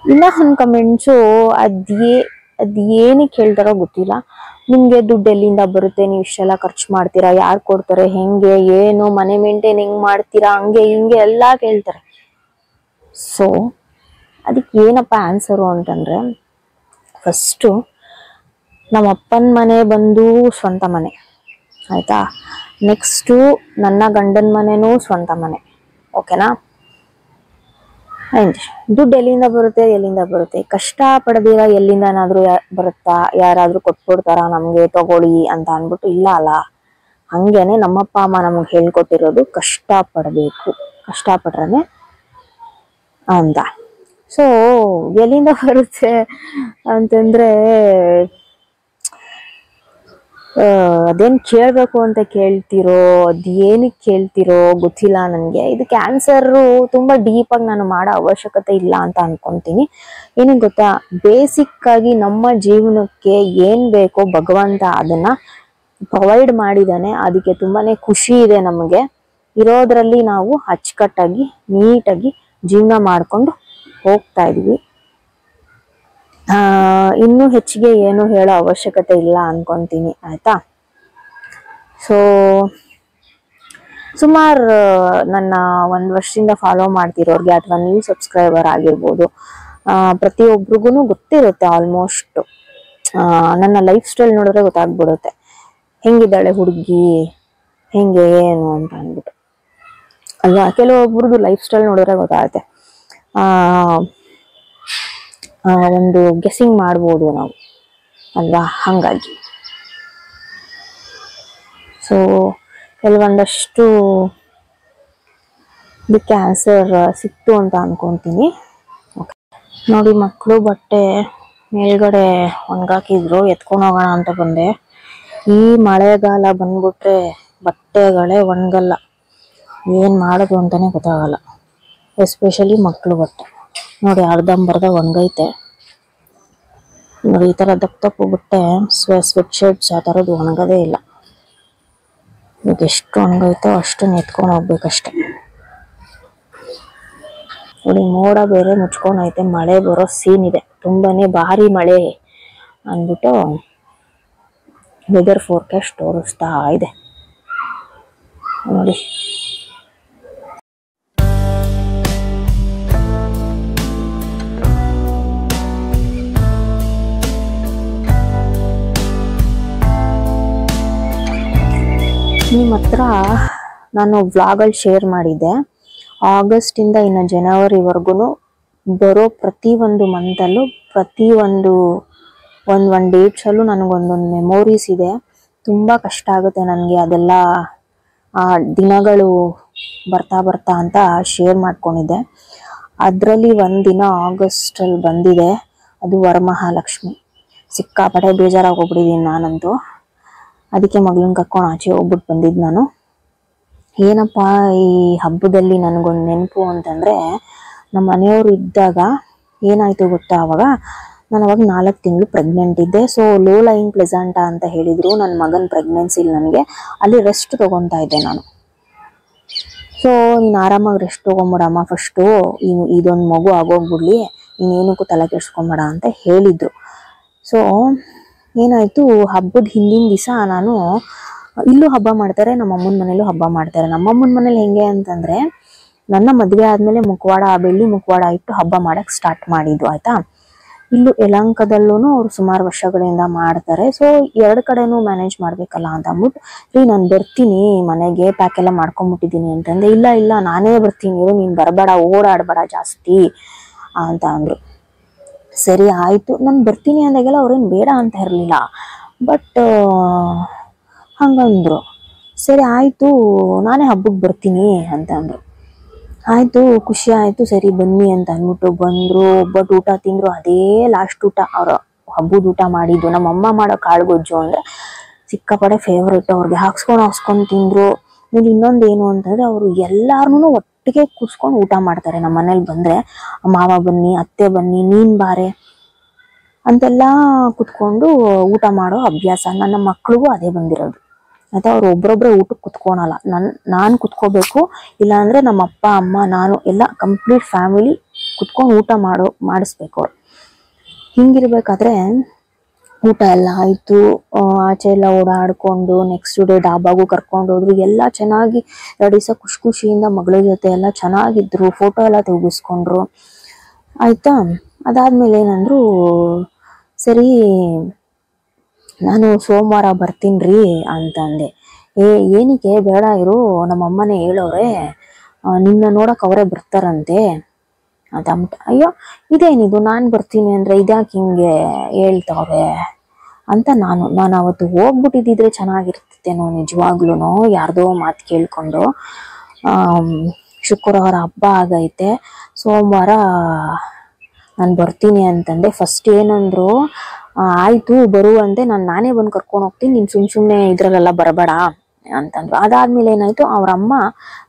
ಇನ್ನ ಒಂದು ಕಮೆಂಟ್ಸು ಅದೇನಕ್ಕೆ ಹೇಳ್ತಾರೋ ಗೊತ್ತಿಲ್ಲ, ನಿಮ್ಗೆ ದುಡ್ಡು ಎಲ್ಲಿಂದ ಬರುತ್ತೆ, ನೀವು ಇಷ್ಟೆಲ್ಲ ಖರ್ಚು ಮಾಡ್ತೀರಾ, ಯಾರು ಕೊಡ್ತಾರೆ, ಹೆಂಗೆ ಏನು, ಮನೆ ಮೇಂಟೈನ್ ಹೆಂಗ್ ಮಾಡ್ತೀರಾ, ಹಂಗೆ ಹಿಂಗೆ ಎಲ್ಲ ಕೇಳ್ತಾರೆ. ಸೊ ಅದಕ್ಕೆ ಏನಪ್ಪ ಆನ್ಸರು ಅಂತಂದ್ರೆ, ಫಸ್ಟು ನಮ್ಮ ಅಪ್ಪನ ಮನೆ ಬಂದು ಸ್ವಂತ ಮನೆ, ಆಯ್ತಾ. ನೆಕ್ಸ್ಟು ನನ್ನ ಗಂಡನ ಮನೆನೂ ಸ್ವಂತ ಮನೆ, ಓಕೆನಾ. ಆ್ಯಂಡ್ ದುಡ್ಡು ಎಲ್ಲಿಂದ ಬರುತ್ತೆ, ಕಷ್ಟ ಪಡೆದಿರ ಎಲ್ಲಿಂದನಾದ್ರೂ ಬರುತ್ತಾ, ಯಾರಾದ್ರೂ ಕೊಟ್ಬಿಡ್ತಾರ ನಮ್ಗೆ ತಗೊಳ್ಳಿ ಅಂತ ಅಂದ್ಬಿಟ್ಟು? ಇಲ್ಲ ಅಲ್ಲ. ಹಂಗೇನೆ ನಮ್ಮಪ್ಪ ಅಮ್ಮ ನಮಗೆ ಹೇಳ್ಕೊಟ್ಟಿರೋದು, ಕಷ್ಟ ಪಡಬೇಕು, ಕಷ್ಟಪಟ್ರೆ ಅಂತ. ಸೊ ಎಲ್ಲಿಂದ ಬರುತ್ತೆ ಅಂತಂದ್ರೆ, ಅದೇನ್ ಕೇಳ್ಬೇಕು ಅಂತ ಕೇಳ್ತಿರೋ, ಅದೇನಕ್ಕೆ ಕೇಳ್ತಿರೋ ಗೊತ್ತಿಲ್ಲ ನನಗೆ. ಇದಕ್ಕೆ ಆನ್ಸರು ತುಂಬಾ ಡೀಪ್ ಆಗಿ ನಾನು ಮಾಡೋ ಅವಶ್ಯಕತೆ ಇಲ್ಲ ಅಂತ ಅನ್ಕೊಂತೀನಿ. ಏನಕ್ಕೆ ಗೊತ್ತಾ, ಬೇಸಿಕ್ ಆಗಿ ನಮ್ಮ ಜೀವನಕ್ಕೆ ಏನ್ ಬೇಕೋ ಭಗವಂತ ಅದನ್ನ ಪ್ರೊವೈಡ್ ಮಾಡಿದಾನೆ. ಅದಕ್ಕೆ ತುಂಬಾನೇ ಖುಷಿ ಇದೆ ನಮಗೆ. ಇರೋದ್ರಲ್ಲಿ ನಾವು ಅಚ್ಚುಕಟ್ಟಾಗಿ ನೀಟಾಗಿ ಜೀವನ ಮಾಡ್ಕೊಂಡು ಹೋಗ್ತಾ ಇದೀವಿ. ಇನ್ನೂ ಹೆಚ್ಚಿಗೆ ಏನು ಹೇಳೋ ಅವಶ್ಯಕತೆ ಇಲ್ಲ ಅನ್ಕೊಂತೀನಿ, ಆಯ್ತಾ. ಸೊ ಸುಮಾರು ನನ್ನ 1 ವರ್ಷದಿಂದ ಫಾಲೋ ಮಾಡ್ತಿರೋರ್ಗೆ ಅಥವಾ ನ್ಯೂ ಸಬ್ಸ್ಕ್ರೈಬರ್ ಆಗಿರ್ಬೋದು, ಪ್ರತಿಯೊಬ್ರಿಗೂ ಗೊತ್ತಿರುತ್ತೆ ಆಲ್ಮೋಸ್ಟ್. ನನ್ನ ಲೈಫ್ ಸ್ಟೈಲ್ ನೋಡಿದ್ರೆ ಗೊತ್ತಾಗ್ಬಿಡುತ್ತೆ ಹೆಂಗಿದ್ದಾಳೆ ಹುಡುಗಿ, ಹೆಂಗೆ ಏನು ಅಂತ ಅಂದ್ಬಿಟ್ಟು ಅಲ್ವಾ. ಕೆಲವೊಬ್ರದ್ದು ಲೈಫ್ ಸ್ಟೈಲ್ ನೋಡಿದ್ರೆ ಗೊತ್ತಾಗುತ್ತೆ, ಒಂದು ಗೆಸ್ಸಿಂಗ್ ಮಾಡ್ಬೋದು ನಾವು ಅಲ್ವಾ. ಹಾಗಾಗಿ ಸೊ ಕೆಲವೊಂದಷ್ಟು ಇದಕ್ಕೆ ಆನ್ಸರ್ ಸಿಕ್ತು ಅಂತ ಅನ್ಕೊಂತೀನಿ. ಓಕೆ ನೋಡಿ, ಮಕ್ಕಳು ಬಟ್ಟೆ ಮೇಲ್ಗಡೆ ಒಣಗಾಕಿದ್ರು, ಎತ್ಕೊಂಡು ಹೋಗೋಣ ಅಂತ ಬಂದೆ. ಈ ಮಳೆಗಾಲ ಬಂದ್ಬಿಟ್ರೆ ಬಟ್ಟೆಗಳೇ ಒಣಗಲ್ಲ, ಏನು ಮಾಡೋದು ಅಂತಾನೆ ಗೊತ್ತಾಗಲ್ಲ. ಎಸ್ಪೆಷಲಿ ಮಕ್ಕಳು ಬಟ್ಟೆ ನೋಡಿ, ಅರ್ಧಂಬರ್ಧ ಒಣಗೈತೆ ನೋಡಿ. ಈ ಥರ ದಪ್ಪ ಬಟ್ಟೆ ಸ್ವೆಟ್ ಶರ್ಟ್ಸ್ ಆ ಥರದ್ದು ಒಣಗೋದೇ ಇಲ್ಲ. ಈಗ ಎಷ್ಟು ಒಣಗೈತೋ ಅಷ್ಟನ್ನು ಎತ್ಕೊಂಡು ಹೋಗ್ಬೇಕಷ್ಟೆ. ನೋಡಿ, ಮೋಡ ಬೇರೆ ಮುಚ್ಕೊಂಡೈತೆ, ಮಳೆ ಬರೋ ಸೀನ್ ಇದೆ, ತುಂಬಾನೇ ಭಾರಿ ಮಳೆ ಅಂದ್ಬಿಟ್ಟು ವೆದರ್ ಫೋರ್ಕಾಸ್ಟ್ ತೋರಿಸ್ತಾ ಇದೆ ನೋಡಿ. ನಿಮ್ಮ ಹತ್ರ ನಾನು ವ್ಲಾಗಲ್ಲಿ ಶೇರ್ ಮಾಡಿದ್ದೆ, ಆಗಸ್ಟಿಂದ ಇನ್ನು ಜನವರಿವರೆಗೂ ಬರೋ ಪ್ರತಿಯೊಂದು ಮಂತಲ್ಲೂ ಪ್ರತಿಯೊಂದು ಒಂದು ಡೇಟ್ಸಲ್ಲೂ ನನಗೊಂದೊಂದು ಮೆಮೊರೀಸ್ ಇದೆ. ತುಂಬ ಕಷ್ಟ ಆಗುತ್ತೆ ನನಗೆ ಅದೆಲ್ಲ ದಿನಗಳು ಬರ್ತಾ ಅಂತ ಶೇರ್ ಮಾಡ್ಕೊಂಡಿದ್ದೆ. ಅದರಲ್ಲಿ ಒಂದಿನ ಆಗಸ್ಟಲ್ಲಿ ಬಂದಿದೆ, ಅದು ವರಮಹಾಲಕ್ಷ್ಮಿ. ಸಿಕ್ಕಾಪಟ್ಟೆ ಬೇಜಾರಾಗೋಗ್ಬಿಟ್ಟಿದ್ದೀನಿ ನಾನಂತೂ. ಅದಕ್ಕೆ ಮಗಳನ್ನ ಕರ್ಕೊಂಡು ಆಚೆ ಹೋಗ್ಬಿಟ್ಟು ಬಂದಿದ್ದು ನಾನು. ಏನಪ್ಪ ಈ ಹಬ್ಬದಲ್ಲಿ ನನಗೊಂದು ನೆನಪು ಅಂತಂದರೆ, ನಮ್ಮ ಮನೆಯವರು ಇದ್ದಾಗ ಏನಾಯಿತು ಗೊತ್ತಾ, ಅವಾಗ ನಾನು ಅವಾಗ 4 ತಿಂಗಳು ಪ್ರೆಗ್ನೆಂಟ್ ಇದ್ದೆ. ಸೊ ಲೋ ಲೈನ್ ಪ್ಲೆಸೆಂಟಾ ಅಂತ ಹೇಳಿದರು ನನ್ನ ಮಗನ ಪ್ರೆಗ್ನೆನ್ಸಿಲಿ. ನನಗೆ ಅಲ್ಲಿ ರೆಸ್ಟ್ ತೊಗೊತಾ ಇದ್ದೆ ನಾನು. ಸೊ ನೀನು ಆರಾಮಾಗಿ ರೆಸ್ಟ್ ತೊಗೊಂಬಿಡಮ್ಮ, ಫಸ್ಟು ಇದೊಂದು ಮಗು ಆಗೋಗ್ಬಿಡ್ಲಿ, ನೀನೇನಕ್ಕೂ ತಲೆ ಕೆಡಿಸ್ಕೊಂಬೇಡ ಅಂತ ಹೇಳಿದರು. ಸೊ ಏನಾಯಿತು, ಹಬ್ಬದ ಹಿಂದಿನ ದಿವಸ ನಾನು ಇಲ್ಲೂ ಹಬ್ಬ ಮಾಡ್ತಾರೆ, ನಮ್ಮ ಅಮ್ಮನ ಮನೇಲೂ ಹಬ್ಬ ಮಾಡ್ತಾರೆ. ನಮ್ಮ ಅಮ್ಮನ ಮನೇಲಿ ಹೆಂಗೆ ಅಂತಂದರೆ, ನನ್ನ ಮದುವೆ ಆದಮೇಲೆ ಬೆಳ್ಳಿ ಮುಖವಾಡ ಇಟ್ಟು ಹಬ್ಬ ಮಾಡೋಕ್ಕೆ ಸ್ಟಾರ್ಟ್ ಮಾಡಿದ್ದು ಆಯಿತಾ. ಇಲ್ಲೂ ಯಲಹಂಕದಲ್ಲೂ ಅವ್ರು ಸುಮಾರು ವರ್ಷಗಳಿಂದ ಮಾಡ್ತಾರೆ. ಸೊ 2 ಕಡೆನೂ ಮ್ಯಾನೇಜ್ ಮಾಡಬೇಕಲ್ಲ ಅಂತ ಅಂದ್ಬಿಟ್ಟು, ನಾನು ಬರ್ತೀನಿ ಮನೆಗೆ, ಪ್ಯಾಕ್ ಎಲ್ಲ ಮಾಡ್ಕೊಂಬಿಟ್ಟಿದ್ದೀನಿ ಅಂತಂದೆ. ಇಲ್ಲ ನಾನೇ ಬರ್ತೀನಿ, ನೀನು ಬರಬೇಡ, ಓಡಾಡಬೇಡ ಜಾಸ್ತಿ ಅಂತ ಅಂದರು. ಸರಿ ಆಯಿತು, ನಾನು ಬರ್ತೀನಿ ಅಂದಾಗೆಲ್ಲ ಅವ್ರೇನು ಬೇಡ ಅಂತ ಇರಲಿಲ್ಲ, ಬಟ್ ಹಂಗಂದರು. ಸರಿ ಆಯಿತು, ನಾನೇ ಹಬ್ಬಕ್ಕೆ ಬರ್ತೀನಿ ಅಂತ ಅಂದರು. ಆಯಿತು, ಖುಷಿ ಆಯಿತು, ಸರಿ ಬನ್ನಿ ಅಂತ ಅಂದ್ಬಿಟ್ಟು ಬಂದರು. ಒಬ್ಬಟ್ಟು ಊಟ ತಿಂದರು, ಅದೇ ಲಾಸ್ಟ್ ಊಟ ಅವರು ಹಬ್ಬದ ಊಟ ಮಾಡಿದ್ದು. ನಮ್ಮಮ್ಮ ಮಾಡೋ ಕಾಳುಗೊಜ್ಜು ಅಂದರೆ ಸಿಕ್ಕಾಪಡೆ ಫೇವ್ರೇಟ್ ಅವ್ರಿಗೆ, ಹಾಕ್ಸ್ಕೊಂಡು ತಿಂದರು. ಆಮೇಲೆ ಇನ್ನೊಂದು ಏನು ಅಂತಂದರೆ, ಅವರು ಎಲ್ಲಾರನ್ನೂ ಒಟ್ಟಿಗೆ ಕೂರಿಸ್ಕೊಂಡು ಊಟ ಮಾಡ್ತಾರೆ. ನಮ್ಮ ಮನೇಲಿ ಬಂದರೆ ಮಾವ ಬನ್ನಿ, ಅತ್ತೆ ಬನ್ನಿ, ನೀನು ಬಾರೆ ಅಂತೆಲ್ಲ ಕುತ್ಕೊಂಡು ಊಟ ಮಾಡೋ ಅಭ್ಯಾಸ. ನನ್ನ ಮಕ್ಳಿಗೂ ಅದೇ ಬಂದಿರೋದು ಆಯಿತಾ. ಅವ್ರು ಒಬ್ಬರೊಬ್ಬರೇ ಊಟಕ್ಕೆ ಕುತ್ಕೊಳಲ್ಲ, ನಾನು ಕುತ್ಕೋಬೇಕು, ಇಲ್ಲಾಂದರೆ ನಮ್ಮ ಅಪ್ಪ ಅಮ್ಮ ನಾನು ಎಲ್ಲ ಕಂಪ್ಲೀಟ್ ಫ್ಯಾಮಿಲಿ ಕುತ್ಕೊಂಡು ಊಟ ಮಾಡಿಸ್ಬೇಕು ಅವ್ರು. ಹಿಂಗಿರ್ಬೇಕಾದ್ರೆ ಊಟ ಎಲ್ಲ ಆಯಿತು, ಆಚೆ ಎಲ್ಲ ಓಡಾಡಿಕೊಂಡು ನೆಕ್ಸ್ಟ್ ಡೇ ಡಾಬಾಗೂ ಕರ್ಕೊಂಡು ಹೋದ್ರು. ಎಲ್ಲ ಚೆನ್ನಾಗಿ 2 ದಿವಸ ಖುಷಿಯಿಂದ ಮಗಳ ಜೊತೆ ಎಲ್ಲ ಚೆನ್ನಾಗಿದ್ರು, ಫೋಟೋ ಎಲ್ಲ ತೆಗೆಸ್ಕೊಂಡ್ರು ಆಯಿತಾ. ಅದಾದಮೇಲೆ ಏನಂದ್ರು, ಸರಿ ನಾನು ಸೋಮವಾರ ಬರ್ತೀನಿ ರೀ ಅಂತಂದೆ. ಏನಕ್ಕೆ, ಬೇಡ ಇರು, ನಮ್ಮಮ್ಮನೇ ಹೇಳೋರೆ, ನಿನ್ನ ನೋಡೋಕೆ ಅವರೇ ಬರ್ತಾರಂತೆ ಅಂತ ಅಂದ್ಬಿಟ್ಟು. ಅಯ್ಯೋ ಇದೇನಿದು, ನಾನು ಬರ್ತೀನಿ ಅಂದರೆ ಇದ್ಯಾಕೆ ಹಿಂಗೆ ಹೇಳ್ತವ್ರೆ ಅಂತ ನಾನು ಅವತ್ತು ಹೋಗ್ಬಿಟ್ಟಿದ್ದಿದ್ರೆ ಚೆನ್ನಾಗಿರ್ತಿತ್ತೇನೋ ನಿಜವಾಗ್ಲೂ. ಯಾರ್ದೋ ಮಾತು ಕೇಳಿಕೊಂಡು ಶುಕ್ರವಾರ ಹಬ್ಬ ಆಗೈತೆ, ಸೋಮವಾರ ನಾನು ಬರ್ತೀನಿ ಅಂತಂದೆ. ಫಸ್ಟ್ ಏನಂದ್ರು, ಆಯಿತು ಬರುವಂತೆ, ನಾನೇ ಬಂದು ಕರ್ಕೊಂಡು ಹೋಗ್ತೀನಿ, ನೀನು ಸುಮ್ಮನೆ ಇದ್ರಲ್ಲೆಲ್ಲ ಬರಬೇಡ ಅಂತಂದ್ರು. ಅದಾದಮೇಲೆ ಏನಾಯಿತು, ಅವರಮ್ಮ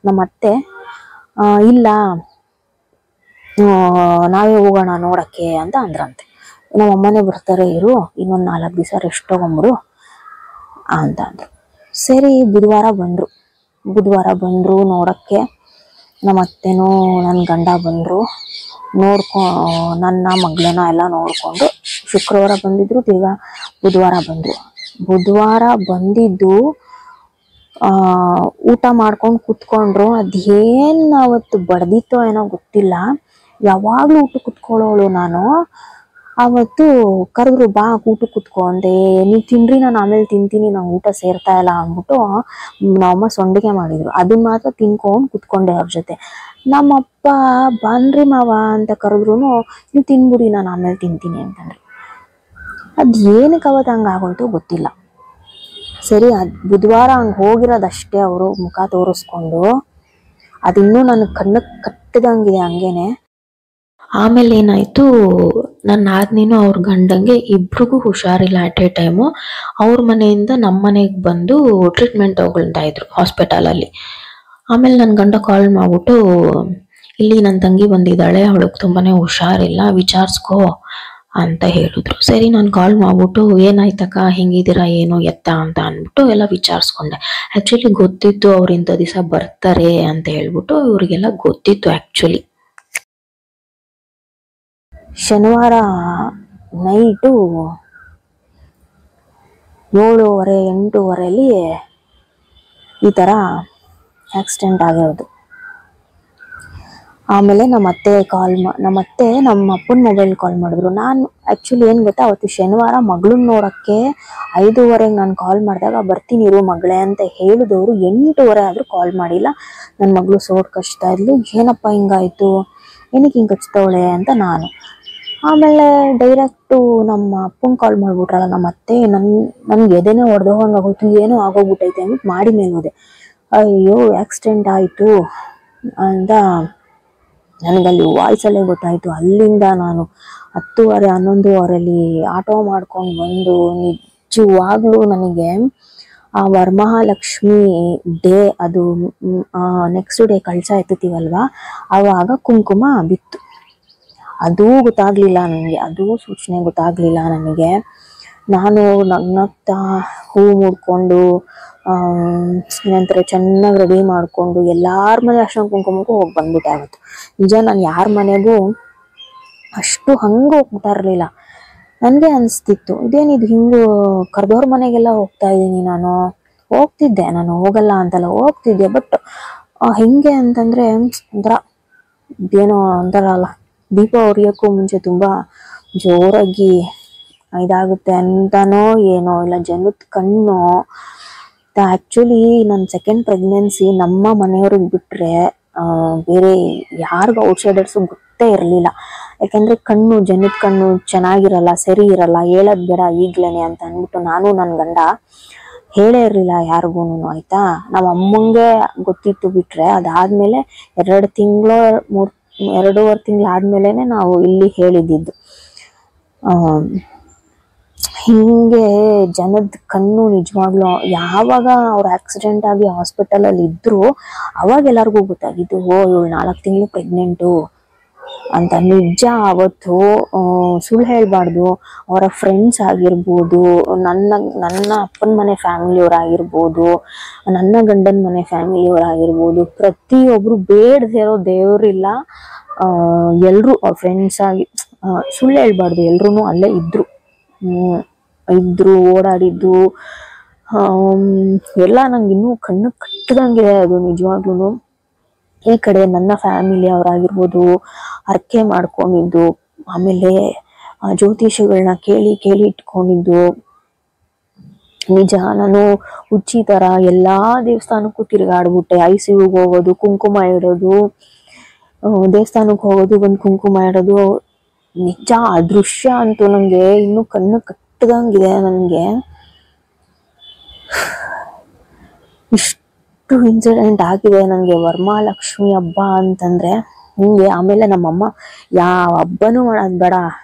ನಮ್ಮ ಅತ್ತೆ ಇಲ್ಲ ನಾವೇ ಹೋಗೋಣ ನೋಡೋಕ್ಕೆ ಅಂತ ಅಂದ್ರಂತೆ. ನಮ್ಮ ಅಮ್ಮನೇ ಬರ್ತಾರೆ ಇರು, ಇನ್ನೊಂದು 4 ದಿವಸ ರೆಸ್ಟ್ ತೊಗೊಂಬಿಡು ಅಂತ ಅಂದರು. ಸರಿ ಬುಧವಾರ ಬಂದರು ನೋಡೋಕ್ಕೆ. ನಮ್ಮ ಅತ್ತೆನೂ ನನ್ನ ಗಂಡ ಬಂದರು, ನನ್ನ ಮಗಳನ್ನ ಎಲ್ಲ ನೋಡಿಕೊಂಡು ಶುಕ್ರವಾರ ಬಂದಿದ್ರು, ತಿರ್ಗಾ ಬುಧವಾರ ಬಂದರು. ಬುಧವಾರ ಬಂದಿದ್ದು ಊಟ ಮಾಡ್ಕೊಂಡು ಕುತ್ಕೊಂಡ್ರು. ಅದೇನು ಅವತ್ತು ಬಡ್ದಿತ್ತೋ ಏನೋ ಗೊತ್ತಿಲ್ಲ, ಯಾವಾಗಲೂ ಊಟ ಕುತ್ಕೊಳ್ಳೋಳು ನಾನು. ಅವತ್ತು ಕರೆದ್ರು, ಬಾ ಊಟ ಕುತ್ಕೊ ಅಂದೆ. ನೀವು ತಿನ್ರಿ, ನಾನು ಆಮೇಲೆ ತಿಂತೀನಿ, ನಂಗೆ ಊಟ ಸೇರ್ತಾ ಇಲ್ಲ ಅಂದ್ಬಿಟ್ಟು ನಮ್ಮಮ್ಮ ಸೊಂಡಿಗೆ ಮಾಡಿದ್ರು. ಅದನ್ನ ಮಾತ್ರ ತಿನ್ಕೊಂಡು ಕುತ್ಕೊಂಡೆ ಅವ್ರ ಜೊತೆ. ನಮ್ಮಪ್ಪ ಬನ್ರಿ ಮಾವ ಅಂತ ಕರೆದ್ರು, ನೀವು ತಿನ್ಬಿಡಿ, ನಾನು ಆಮೇಲೆ ತಿಂತೀನಿ ಅಂತಂದ್ರೆ. ಅದು ಏನಕ್ಕೆ ಅವತ್ತು ಹಂಗೆ ಆಗೋಯ್ತು ಗೊತ್ತಿಲ್ಲ. ಸರಿ ಬುಧವಾರ ಹಂಗೆ ಹೋಗಿರೋದಷ್ಟೇ, ಅವರು ಮುಖ ತೋರಿಸ್ಕೊಂಡು. ಅದಿನ್ನೂ ನನಗೆ ಕಣ್ಣಕ್ಕೆ ಕಟ್ಟಿದಂಗಿದೆ ಹಂಗೇನೆ. ಆಮೇಲೆ ಏನಾಯ್ತು, ನನ್ನ ನಾದ್ನಿನೂ ಅವ್ರ ಗಂಡಂಗೆ ಇಬ್ರಿಗೂ ಹುಷಾರಿಲ್ಲ ಅಟ್ ಎ ಟೈಮು. ಅವ್ರ ಮನೆಯಿಂದ ನಮ್ಮ ಮನೆಗೆ ಬಂದು ಟ್ರೀಟ್ಮೆಂಟ್ ತಗೊಳ್ತಾ ಇದ್ರು ಹಾಸ್ಪಿಟಲಲ್ಲಿ. ಆಮೇಲೆ ನನ್ನ ಗಂಡ ಕಾಲ್ ಮಾಡ್ಬಿಟ್ಟು, ಇಲ್ಲಿ ನನ್ನ ತಂಗಿ ಬಂದಿದ್ದಾಳೆ, ಅವಳಿಗೆ ತುಂಬಾನೇ ಹುಷಾರಿಲ್ಲ, ವಿಚಾರಿಸ್ಕೋ ಅಂತ ಹೇಳಿದ್ರು. ಸರಿ ನಾನು ಕಾಲ್ ಮಾಡ್ಬಿಟ್ಟು, ಏನಾಯ್ತಕ್ಕ, ಹೆಂಗಿದ್ದೀರಾ, ಏನು ಎತ್ತ ಅಂತ ಅಂದ್ಬಿಟ್ಟು ಎಲ್ಲ ವಿಚಾರಿಸ್ಕೊಂಡೆ. ಆ್ಯಕ್ಚುಲಿ ಗೊತ್ತಿತ್ತು ಅವ್ರು ಇಂಥ ದಿವಸ ಬರ್ತಾರೆ ಅಂತ ಹೇಳ್ಬಿಟ್ಟು, ಇವ್ರಿಗೆಲ್ಲ ಗೊತ್ತಿತ್ತು ಆ್ಯಕ್ಚುಲಿ. ಶನಿವಾರ ನೈಟು 7:30 8:30 ಈ ಥರ ಆಕ್ಸಿಡೆಂಟ್ ಆಗಿರೋದು. ಆಮೇಲೆ ನಮ್ಮ ಅತ್ತೆ ನಮ್ಮ ಅಪ್ಪನ ಮೊಬೈಲ್ ಕಾಲ್ ಮಾಡಿದ್ರು. ನಾನು ಆ್ಯಕ್ಚುಲಿ ಏನು ಗೊತ್ತಾ, ಅವತ್ತು ಶನಿವಾರ ಮಗಳನ್ನ ನೋಡೋಕ್ಕೆ 5:30 ನಾನು ಕಾಲ್ ಮಾಡಿದಾಗ ಬರ್ತೀನಿ ಇರು ಮಗಳೇ ಅಂತ ಹೇಳಿದವರು 8:30 ಆದರೂ ಕಾಲ್ ಮಾಡಿಲ್ಲ. ನನ್ನ ಮಗಳು ಸೋಟ್ ಕಚ್ತಾ ಇದ್ಲು. ಏನಪ್ಪ ಹಿಂಗಾಯಿತು, ಏನಕ್ಕೆ ಹಿಂಗೆ ಕಚ್ತವಳೆ ಅಂತ ನಾನು. ಆಮೇಲೆ ಡೈರೆಕ್ಟು ನಮ್ಮ ಅಪ್ಪಂಗೆ ಕಾಲ್ ಮಾಡಿಬಿಟ್ರಲ್ಲ ನಮ್ಮ ಅತ್ತೆ, ನನ್ಗೆ ಎದೆನೇ ಹೊಡೆದೋಗಂಗಾಗೋಯ್ತು, ಏನೋ ಆಗೋಗ್ಬಿಟ್ಟೈತೆ ಅಂದ್ಬಿಟ್ಟು ಮಾಡಿ ಮೇಲೆ ಹೋದೆ. ಅಯ್ಯೋ ಆಕ್ಸಿಡೆಂಟ್ ಆಯಿತು ಅಂತ ನನಗಲ್ಲಿ ವಾಯ್ಸಲ್ಲೇ ಗೊತ್ತಾಯಿತು. ಅಲ್ಲಿಂದ ನಾನು 10:30 11:15 ಆಟೋ ಮಾಡ್ಕೊಂಡು ಬಂದು ನಿಜವಾಗ್ಲೂ ನನಗೆ ಆ ವರಮಹಾಲಕ್ಷ್ಮಿ ಡೇ ಅದು ನೆಕ್ಸ್ಟ್ ಡೇ ಕಳಸ ಎತ್ತುತ್ತೀವಲ್ವಾ, ಆವಾಗ ಕುಂಕುಮ ಬಿತ್ತು. ಅದೂ ಗೊತ್ತಾಗ್ಲಿಲ್ಲ ನನಗೆ, ಅದೂ ಸೂಚನೆ ಗೊತ್ತಾಗ್ಲಿಲ್ಲ ನನಗೆ. ನಾನು ನಗ್ನಗ್ತಾ ಹೂ ಮುಡ್ಕೊಂಡು ನಂತರ ಚೆನ್ನಾಗಿ ರೆಡಿ ಮಾಡಿಕೊಂಡು ಎಲ್ಲಾರ ಮನೆ ಅರ್ಶಿನ ಕುಂಕುಮಕ್ಕೂ ಹೋಗಿ ಬಂದ್ಬಿಟ್ಟೆ ಆವತ್ತು. ನಿಜ ನಾನು ಯಾರ ಮನೆಗೂ ಅಷ್ಟು ಹಂಗೆ ಹೋಗ್ತಾ ಇರಲಿಲ್ಲ. ನನಗೆ ಅನಿಸ್ತಿತ್ತು ಇದೇನಿದು ಹಿಂಗೆ ಕರೆದವ್ರ ಮನೆಗೆಲ್ಲ ಹೋಗ್ತಾ ಇದ್ದೀನಿ, ನಾನು ಹೋಗ್ತಿದ್ದೆ, ನಾನು ಹೋಗಲ್ಲ ಅಂತಲ್ಲ ಹೋಗ್ತಿದ್ದೆ. ಬಟ್ ಹೆಂಗೆ ಅಂತಂದರೆ ಒಂಥರ ಏನೋ ಅಂತಾರಲ್ಲ, ದೀಪ ಉರಿಯೋಕ್ಕೂ ಮುಂಚೆ ತುಂಬ ಜೋರಾಗಿ ಇದಾಗುತ್ತೆ ಅಂತನೋ ಏನೋ, ಇಲ್ಲ ಜನದ ಕಣ್ಣು. ಆ್ಯಕ್ಚುಲಿ ನನ್ನ ಸೆಕೆಂಡ್ ಪ್ರೆಗ್ನೆನ್ಸಿ ನಮ್ಮ ಮನೆಯವ್ರಿಗೆ ಬಿಟ್ಟರೆ ಬೇರೆ ಯಾರಿಗೂ ಔಟ್ಸೈಡರ್ಸು ಗೊತ್ತೇ ಇರಲಿಲ್ಲ. ಯಾಕೆಂದರೆ ಕಣ್ಣು, ಜನದ ಕಣ್ಣು ಚೆನ್ನಾಗಿರಲ್ಲ, ಸರಿ ಇರಲ್ಲ, ಹೇಳೋದು ಬೇಡ ಈಗ್ಲೇ ಅಂತ ಅಂದ್ಬಿಟ್ಟು ನಾನು ನನ್ನ ಗಂಡ ಹೇಳೇ ಇರಲಿಲ್ಲ ಯಾರಿಗೂ, ಆಯಿತಾ. ನಮ್ಮ ಅಮ್ಮಂಗೆ ಗೊತ್ತಿತ್ತು ಬಿಟ್ಟರೆ, ಅದಾದಮೇಲೆ 2 ತಿಂಗಳು 2.5 ತಿಂಗಳು ಆದಮೇಲೆ ನಾವು ಇಲ್ಲಿ ಹೇಳಿದ್ದು. ಹಿಂಗೆ ಜನದ ಕಣ್ಣು ನಿಜವಾಗ್ಲೂ ಯಾವಾಗ ಅವ್ರು ಆಕ್ಸಿಡೆಂಟ್ ಆಗಿ ಹಾಸ್ಪಿಟಲಲ್ಲಿ ಇದ್ರು ಅವಾಗ ಎಲ್ಲರಿಗೂ ಗೊತ್ತಾಗಿದ್ದು, ಇವಳು 4 ತಿಂಗಳು ಪ್ರೆಗ್ನೆಂಟು ಅಂತ. ನಿಜ ಅವತ್ತು ಸುಳ್ಳು ಹೇಳಬಾರ್ದು. ಅವರ ಫ್ರೆಂಡ್ಸ್ ಆಗಿರ್ಬೋದು, ನನ್ನ ಅಪ್ಪನ ಮನೆ ಫ್ಯಾಮಿಲಿಯವರಾಗಿರ್ಬೋದು, ನನ್ನ ಗಂಡನ ಮನೆ ಫ್ಯಾಮಿಲಿಯವರಾಗಿರ್ಬೋದು, ಪ್ರತಿಯೊಬ್ಬರು ಬೇಡದೇ ಇರೋ ದೇವರಿಲ್ಲ. ಎಲ್ಲರೂ ಅವ್ರ ಫ್ರೆಂಡ್ಸ್ ಆಗಿ ಸುಳ್ಳು ಹೇಳ್ಬಾರ್ದು, ಎಲ್ರೂ ಅಲ್ಲೇ ಇದ್ರು ಓಡಾಡಿದ್ದು ಎಲ್ಲ ನಂಗೆ ಇನ್ನೂ ಕಣ್ಣು ಕಟ್ಟದಂಗಿದೆ ಅದು ನಿಜವಾಗ್ಲೂ. ಈ ಕಡೆ ನನ್ನ ಫ್ಯಾಮಿಲಿ ಅವರಾಗಿರ್ಬೋದು ಹರಕೆ ಮಾಡ್ಕೊಂಡಿದ್ದು, ಆಮೇಲೆ ಜ್ಯೋತಿಷಿಗಳನ್ನ ಕೇಳಿ ಇಟ್ಕೊಂಡಿದ್ದು. ನಿಜ ನಾನು ಹುಚ್ಚಿ ಥರ ಎಲ್ಲ ದೇವಸ್ಥಾನಕ್ಕೂ ತಿರುಗಾಡ್ಬಿಟ್ಟೆ. ICUಗೆ ಹೋಗೋದು, ಕುಂಕುಮ ಇಡೋದು, ದೇವಸ್ಥಾನಕ್ಕೆ ಹೋಗೋದು, ಒಂದು ಕುಂಕುಮ ಇಡೋದು. ನಿಜ ಆ ದೃಶ್ಯ ಅಂತೂ ನನಗೆ ಇನ್ನೂ ಕಣ್ಣು ಕಟ್ಟದಂಗಿದೆ. ನನಗೆ ಇಷ್ಟು ಇನ್ಸಿಡೆಂಟ್ ಆಗಿದೆ ನನಗೆ ವರಮಹಾಲಕ್ಷ್ಮಿ ಹಬ್ಬ ಅಂತಂದರೆ ಹಿಂಗೆ. ಆಮೇಲೆ ನಮ್ಮಮ್ಮ ಯಾವ ಹಬ್ಬನೂ ಮಾಡೋದು ಬೇಡ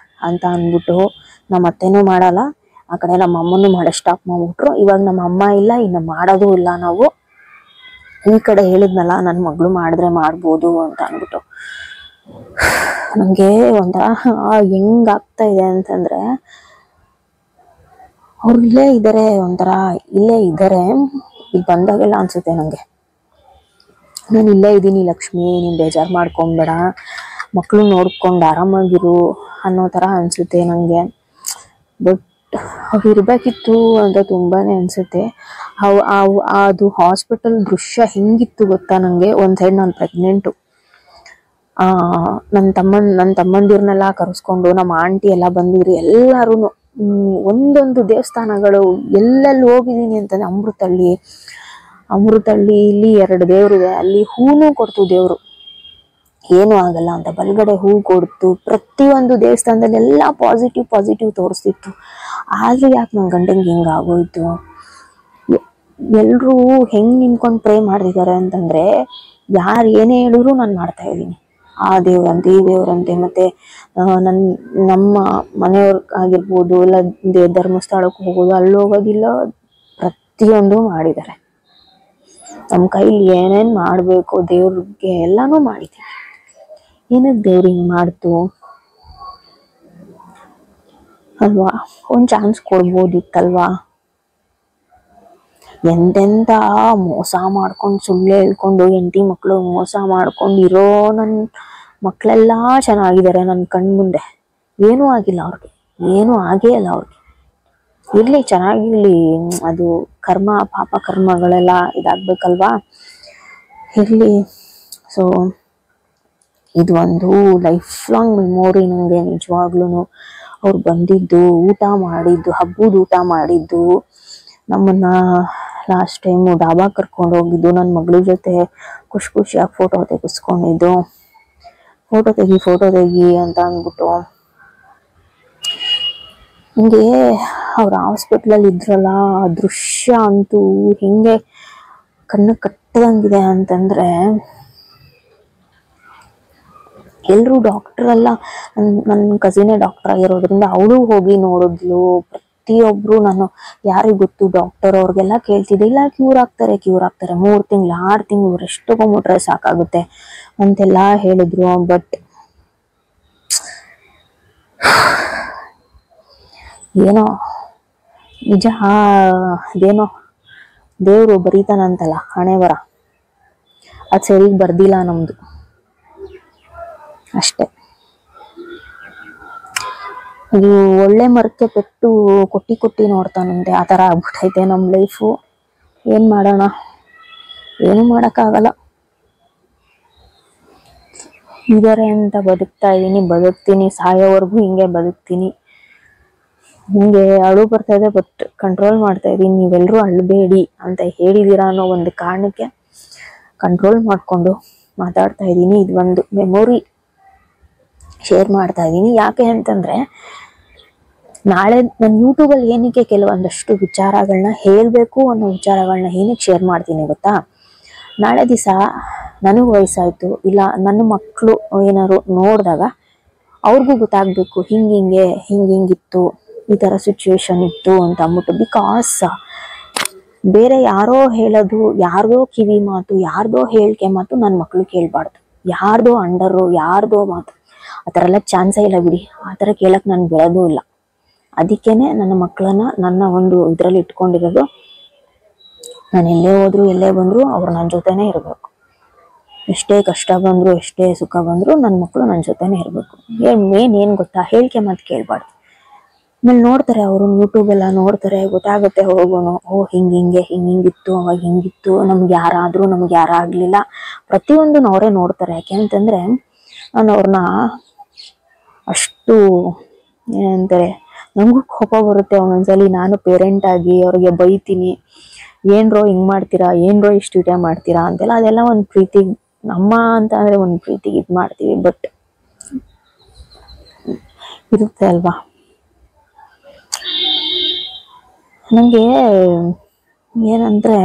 ಅಂತ ಅಂದ್ಬಿಟ್ಟು ನಮ್ಮ ಅತ್ತೆನೂ ಮಾಡಲ್ಲ, ಆ ಕಡೆ ನಮ್ಮ ಅಮ್ಮನೂ ಮಾಡೋ ಸ್ಟಾಪ್ ಮಾಡ್ಬಿಟ್ರು. ಇವಾಗ ನಮ್ಮ ಅಮ್ಮ ಇಲ್ಲ, ಇನ್ನು ಮಾಡೋದು ಇಲ್ಲ ನಾವು. ಈ ಕಡೆ ಹೇಳಿದ್ನಲ್ಲ ನನ್ನ ಮಗಳು ಮಾಡಿದ್ರೆ ಮಾಡ್ಬೋದು ಅಂತ ಅಂದ್ಬಿಟ್ಟು ನನಗೆ ಒಂಥರ ಹೆಂಗಾಗ್ತಾ ಇದೆ ಅಂತಂದರೆ, ಅವ್ರು ಇಲ್ಲೇ ಇದ್ದಾರೆ, ಒಂಥರ ಇಲ್ಲೇ ಇದ್ದಾರೆ. ಇಲ್ಲಿ ಬಂದಾಗೆಲ್ಲ ಅನ್ಸುತ್ತೆ ನನಗೆ, ನಾನು ಇಲ್ಲೇ ಇದ್ದೀನಿ ಲಕ್ಷ್ಮಿ, ನೀನು ಬೇಜಾರು ಮಾಡ್ಕೊಂಬೇಡ, ಮಕ್ಕಳು ನೋಡ್ಕೊಂಡು ಆರಾಮಾಗಿರು ಅನ್ನೋ ಥರ ಅನಿಸುತ್ತೆ ನನಗೆ. ಬಟ್ ಅವ್ರು ಇರಬೇಕಿತ್ತು ಅಂತ ತುಂಬಾ ಅನಿಸುತ್ತೆ. ಅದು ಹಾಸ್ಪಿಟಲ್ ದೃಶ್ಯ ಹೆಂಗಿತ್ತು ಗೊತ್ತಾ ನನಗೆ. ಒಂದು ಸೈಡ್ ನಾನು ಪ್ರೆಗ್ನೆಂಟು, ನನ್ನ ತಮ್ಮಂದಿರನ್ನೆಲ್ಲ ಕರೆಸ್ಕೊಂಡು ನಮ್ಮ ಆಂಟಿ ಎಲ್ಲ ಬಂದಿದ್ರು. ಎಲ್ಲರೂ ಒಂದೊಂದು ದೇವಸ್ಥಾನಗಳು ಎಲ್ಲೆಲ್ಲಿ ಹೋಗಿದ್ದೀನಿ ಅಂತಂದರೆ, ಅಮೃತಹಳ್ಳಿ ಇಲ್ಲಿ 2 ದೇವ್ರಿದೆ, ಅಲ್ಲಿ ಹೂನು ಕೊಡ್ತು ದೇವರು, ಏನೂ ಆಗಲ್ಲ ಅಂತ ಬಲಗಡೆ ಹೂ ಕೊಡ್ತು. ಪ್ರತಿಯೊಂದು ದೇವಸ್ಥಾನದಲ್ಲಿ ಎಲ್ಲ ಪಾಸಿಟಿವ್ ತೋರಿಸ್ತಿತ್ತು. ಆದ್ರೆ ಯಾಕೆ ನನ್ನ ಗಂಡಂಗೆ ಹಿಂಗೆ ಆಗೋಯ್ತು? ಎಲ್ಲರೂ ಹೆಂಗೆ ನಿಂತ್ಕೊಂಡು ಪ್ರೇ ಮಾಡ್ತಿದ್ದಾರೆ ಅಂತಂದರೆ, ಯಾರು ಏನೇ ಹೇಳಿದ್ರು ನಾನು ಮಾಡ್ತಾ ಇದ್ದೀನಿ. ಆ ದೇವ್ರಂತೆ ಈ ದೇವ್ರಂತೆ, ಮತ್ತು ನಮ್ಮ ಮನೆಯವ್ರ ಆಗಿರ್ಬೋದು, ಇಲ್ಲ ಧರ್ಮಸ್ಥಳಕ್ಕೆ ಹೋಗೋದು, ಅಲ್ಲಿ ಹೋಗೋದಿಲ್ಲ, ಪ್ರತಿಯೊಂದು ಮಾಡಿದ್ದಾರೆ. ನಮ್ಮ ಕೈಲಿ ಏನೇನು ಮಾಡಬೇಕು ದೇವ್ರಿಗೆ ಎಲ್ಲನೂ ಮಾಡಿದ್ದೀವಿ. ಏನಕ್ಕೆ ದೇವ್ರು ಹಿಂಗೆ ಮಾಡ್ತು ಅಲ್ವಾ? ಒಂದು ಚಾನ್ಸ್ ಕೊಡ್ಬೋದಿತ್ತಲ್ವಾ? ಎಂತೆಂಥ ಮೋಸ ಮಾಡ್ಕೊಂಡು, ಸುಳ್ಳು ಹೇಳ್ಕೊಂಡು, ಹೆಂಡತಿ ಮಕ್ಕಳು ಮೋಸ ಮಾಡ್ಕೊಂಡು ಇರೋ ನನ್ನ ಮಕ್ಕಳೆಲ್ಲ ಚೆನ್ನಾಗಿದ್ದಾರೆ ನನ್ನ ಕಣ್ಮುಂದೆ. ಏನೂ ಆಗಿಲ್ಲ ಅವ್ರಿಗೆ, ಏನೂ ಆಗೇ ಇಲ್ಲ ಅವ್ರಿಗೆ. ಇರಲಿ, ಚೆನ್ನಾಗಿರಲಿ, ಅದು ಕರ್ಮ, ಪಾಪ ಕರ್ಮಗಳೆಲ್ಲ ಇದಾಗಬೇಕಲ್ವಾ, ಇರಲಿ. ಸೊ ಇದು ಒಂದು ಲೈಫ್ ಲಾಂಗ್ ಮೆಮೊರಿ ನನಗೆ ನಿಜವಾಗ್ಲೂ. ಅವ್ರು ಬಂದಿದ್ದು, ಊಟ ಮಾಡಿದ್ದು, ಹಬ್ಬದ ಊಟ ಮಾಡಿದ್ದು, ನಮ್ಮನ್ನು ಲಾಸ್ಟ್ ಟೈಮು ಡಾಬಾ ಕರ್ಕೊಂಡು ಹೋಗಿದ್ದು, ನನ್ನ ಮಗಳ ಜೊತೆ ಖುಷಿಯಾಗಿ ಫೋಟೋ ತೆಗೆಸ್ಕೊಂಡಿದ್ದು. ಫೋಟೋ ತೆಗಿ ಅಂತ ಅಂದ್ಬಿಟ್ಟು ನನಗೆ ಅವ್ರ ಹಾಸ್ಪಿಟ್ಲಲ್ಲಿ ಇದ್ರಲ್ಲ ಆ ದೃಶ್ಯ ಅಂತೂ ಹಿಂಗೆ ಕಣ್ಣು ಕಟ್ಟದಂಗಿದೆ ಅಂತಂದರೆ, ಎಲ್ರು ಡಾಕ್ಟರ್ ಅಲ್ಲ, ನನ್ನ ಕಸಿನೇ ಡಾಕ್ಟರ್ ಆಗಿರೋದ್ರಿಂದ ಅವಳು ಹೋಗಿ ನೋಡಿದ್ಲು. ಪ್ರತಿಯೊಬ್ರು ನಾನು ಯಾರಿಗ್ ಗೊತ್ತು ಡಾಕ್ಟರ್ ಅವ್ರಿಗೆಲ್ಲ ಕೇಳ್ತಿದ್ದೆ, ಇಲ್ಲ ಕ್ಯೂರ್ ಆಗ್ತಾರೆ 3 ತಿಂಗಳು 6 ತಿಂಗಳು ರೆಸ್ಟ್ ತಗೊಂಡ್ಬಿಟ್ರೆ ಸಾಕಾಗುತ್ತೆ ಅಂತೆಲ್ಲ ಹೇಳಿದ್ರು. ಬಟ್ ಏನೋ ನಿಜ ಅದೇನೋ ದೇವ್ರು ಬರೀತಾನಂತಲ್ಲ ಹಣೆ ಬರ, ಅದ್ ಸರಿಗ್ ಬರ್ದಿಲ್ಲ ನಮ್ದು ಅಷ್ಟೆ. ಅದು ಒಳ್ಳೆ ಮರಕ್ಕೆ ಪೆಟ್ಟು ಕೊಟ್ಟಿ ನೋಡ್ತಾನಂತೆ, ಆ ತರ ಆಗ್ಬಿಟ್ಟೈತೆ ನಮ್ ಲೈಫು. ಏನ್ ಮಾಡೋಣ, ಏನು ಮಾಡಕ್ಕಾಗಲ್ಲ. ಇದಾರೆ ಅಂತ ಬದುಕ್ತಾ ಇದೀನಿ, ಬದುಕ್ತೀನಿ, ಸಾಯೋವರೆಗೂ ಹಿಂಗೆ ಬದುಕ್ತೀನಿ. ಹಿಂಗೆ ಅಳು ಬರ್ತಾ ಇದೆ, ಬಟ್ ಕಂಟ್ರೋಲ್ ಮಾಡ್ತಾ ಇದೀನಿ. ನೀವೆಲ್ಲರೂ ಅಳ್ಬೇಡಿ ಅಂತ ಹೇಳಿದೀರಾ ಅನ್ನೋ ಒಂದು ಕಾರಣಕ್ಕೆ ಕಂಟ್ರೋಲ್ ಮಾಡ್ಕೊಂಡು ಮಾತಾಡ್ತಾ ಇದೀನಿ. ಇದು ಒಂದು ಮೆಮೊರಿ ಶೇರ್ ಮಾಡ್ತಾ ಇದೀನಿ. ಯಾಕೆ ಅಂತಂದ್ರೆ ನಾಳೆ ನನ್ನ ಯೂಟ್ಯೂಬಲ್ಲಿ ಏನಕ್ಕೆ ಕೆಲವೊಂದಷ್ಟು ವಿಚಾರಗಳನ್ನ ಹೇಳ್ಬೇಕು ಅನ್ನೋ ವಿಚಾರಗಳನ್ನ ಏನಕ್ಕೆ ಶೇರ್ ಮಾಡ್ತೀನಿ ಗೊತ್ತಾ? ನಾಳೆ ದಿವಸ ನನಗೆ ವಯಸ್ಸಾಯ್ತು, ಇಲ್ಲ ನನ್ನ ಮಕ್ಕಳು ಏನಾದ್ರು ನೋಡಿದಾಗ ಅವ್ರಿಗೂ ಗೊತ್ತಾಗ್ಬೇಕು ಹಿಂಗಿತ್ತು, ಈ ತರ ಸಿಚುವೇಶನ್ ಇತ್ತು ಅಂತ ಅಂದ್ಬಿಟ್ಟು. ಬಿಕಾಸ್ ಬೇರೆ ಯಾರೋ ಹೇಳೋದು, ಯಾರ್ದೋ ಕಿವಿ ಮಾತು, ಯಾರ್ದೋ ಹೇಳಿಕೆ ಮಾತು ನನ್ನ ಮಕ್ಳು ಕೇಳಬಾರ್ದು. ಯಾರ್ದೋ ಅಂಡರು, ಯಾರ್ದೋ ಮಾತು ಆ ಥರ ಎಲ್ಲ ಚಾನ್ಸೇ ಇಲ್ಲ ಬಿಡಿ. ಆ ಥರ ಕೇಳಕ್ ನಾನು ಬಿಡೋದು ಇಲ್ಲ. ಅದಕ್ಕೇನೆ ನನ್ನ ಮಕ್ಕಳನ್ನ ನನ್ನ ಒಂದು ಇದ್ರಲ್ಲಿ ಇಟ್ಕೊಂಡಿರೋದು. ನಾನು ಎಲ್ಲೇ ಹೋದ್ರು ಎಲ್ಲೇ ಬಂದ್ರು ಅವ್ರು ನನ್ನ ಜೊತೆನೇ ಇರಬೇಕು. ಎಷ್ಟೇ ಕಷ್ಟ ಬಂದ್ರು ಎಷ್ಟೇ ಸುಖ ಬಂದ್ರು ನನ್ನ ಮಕ್ಕಳು ನನ್ನ ಜೊತೆನೇ ಇರಬೇಕು. ಮೇನ್ ಏನ್ ಗೊತ್ತಾ, ಹೇಳಿಕೆ ಮಾತು ಕೇಳಬಾರ್ದು. ಆಮೇಲೆ ನೋಡ್ತಾರೆ ಅವರು ಯೂಟ್ಯೂಬ್ ಎಲ್ಲ ನೋಡ್ತಾರೆ, ಗೊತ್ತಾಗುತ್ತೆ ಹೋಗೋನು, ಹಿಂಗಿತ್ತು ಅವಾಗ ಹಿಂಗಿತ್ತು, ನಮ್ಗೆ ಯಾರಾಗ್ಲಿಲ್ಲ, ಪ್ರತಿಯೊಂದು ಅವರೇ ನೋಡ್ತಾರೆ. ಯಾಕೆ ಅಂತಂದ್ರೆ ನಾನು ಅವ್ರನ್ನ ಅಷ್ಟು ಏನಂತಾರೆ, ನಮಗೂ ಕೋಪ ಬರುತ್ತೆ ಒಂದೊಂದ್ಸಲಿ. ನಾನು ಪೇರೆಂಟ್ ಆಗಿ ಅವ್ರಿಗೆ ಬೈತೀನಿ, ಏನ್ರೋ ಹಿಂಗ್ ಮಾಡ್ತೀರಾ, ಏನ್ರೋ ಇಷ್ಟು ವಿಡಿಯೋ ಮಾಡ್ತೀರಾ ಅಂತೆಲ್ಲ. ಅದೆಲ್ಲ ಒಂದು ಪ್ರೀತಿ, ನಮ್ಮ ಅಂತ ಅಂದ್ರೆ ಒಂದು ಪ್ರೀತಿಗೆ ಇದು ಮಾಡ್ತೀವಿ. ಬಟ್ ಇರುತ್ತೆ ಅಲ್ವಾ. ನಂಗೆ ಏನಂದ್ರೆ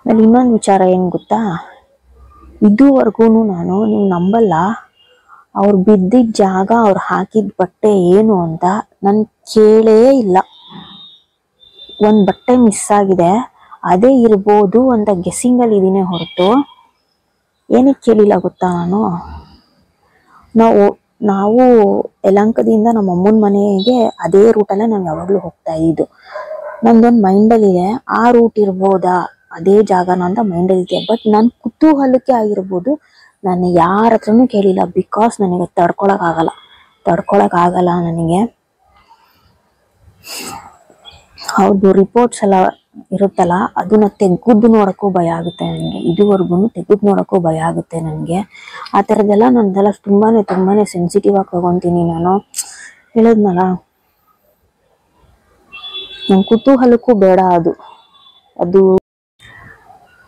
ಅಲ್ಲಿ ಇನ್ನೊಂದು ವಿಚಾರ ಏನ್ ಗೊತ್ತಾ, ಇದುವರೆಗೂ ನಾನು ನೀವು ನಂಬಲ್ಲ, ಅವ್ರು ಬಿದ್ದಿದ್ದ ಜಾಗ, ಅವ್ರು ಹಾಕಿದ ಬಟ್ಟೆ ಏನು ಅಂತ ನನ್ ಕೇಳೇ ಇಲ್ಲ. ಒಂದ್ ಬಟ್ಟೆ ಮಿಸ್ ಆಗಿದೆ, ಅದೇ ಇರ್ಬೋದು ಅಂತ ಗೆಸ್ಸಿಂಗ್ ಅಲ್ಲಿ ಇದೀನಿ ಹೊರತು ಏನಕ್ಕೆ ಕೇಳಿಲ್ಲ ಗೊತ್ತಾ. ನಾವು ಯಲಹಂಕದಿಂದ ನಮ್ಮ ಅಮ್ಮನ ಮನೆಗೆ ಅದೇ ರೂಟಲ್ಲೇ ನಾವು ಯಾವಾಗ್ಲೂ ಹೋಗ್ತಾ ಇದ್ದು. ನಂದೊಂದು ಮೈಂಡಲ್ಲಿ ಇದೆ, ಆ ರೂಟ್ ಇರ್ಬೋದಾ, ಅದೇ ಜಾಗನ ಅಂತ ಮೈಂಡಲ್ಲಿ ಇದೆ. ಬಟ್ ನನ್ ಕುತೂಹಲಕ್ಕೆ ಆಗಿರ್ಬೋದು, ನಾನು ಯಾರ ಹತ್ರನೂ ಕೇಳಿಲ್ಲ. ಬಿಕಾಸ್ ನನಗೆ ತಡ್ಕೊಳಕ್ ಆಗಲ್ಲ ನನಗೆ. ಹೌದು, ರಿಪೋರ್ಟ್ಸ್ ಎಲ್ಲ ಇರುತ್ತಲ್ಲ, ಅದನ್ನ ತೆಗೆದು ನೋಡಕ್ಕೂ ಭಯ ಆಗುತ್ತೆ ನನಗೆ. ಇದುವರೆಗೂ ತೆಗೆದು ನೋಡಕ್ಕೂ ಭಯ ಆಗುತ್ತೆ ನನಗೆ. ಆ ಥರದ್ದೆಲ್ಲ ನಂದೆಲ್ಲ ತುಂಬಾನೇ ಸೆನ್ಸಿಟಿವ್ ಆಗಿ ತಗೊಂತೀನಿ ನಾನು. ಹೇಳಿದ್ನಲ್ಲ, ನನ್ನ ಕುತೂಹಲಕ್ಕೂ ಬೇಡ ಅದು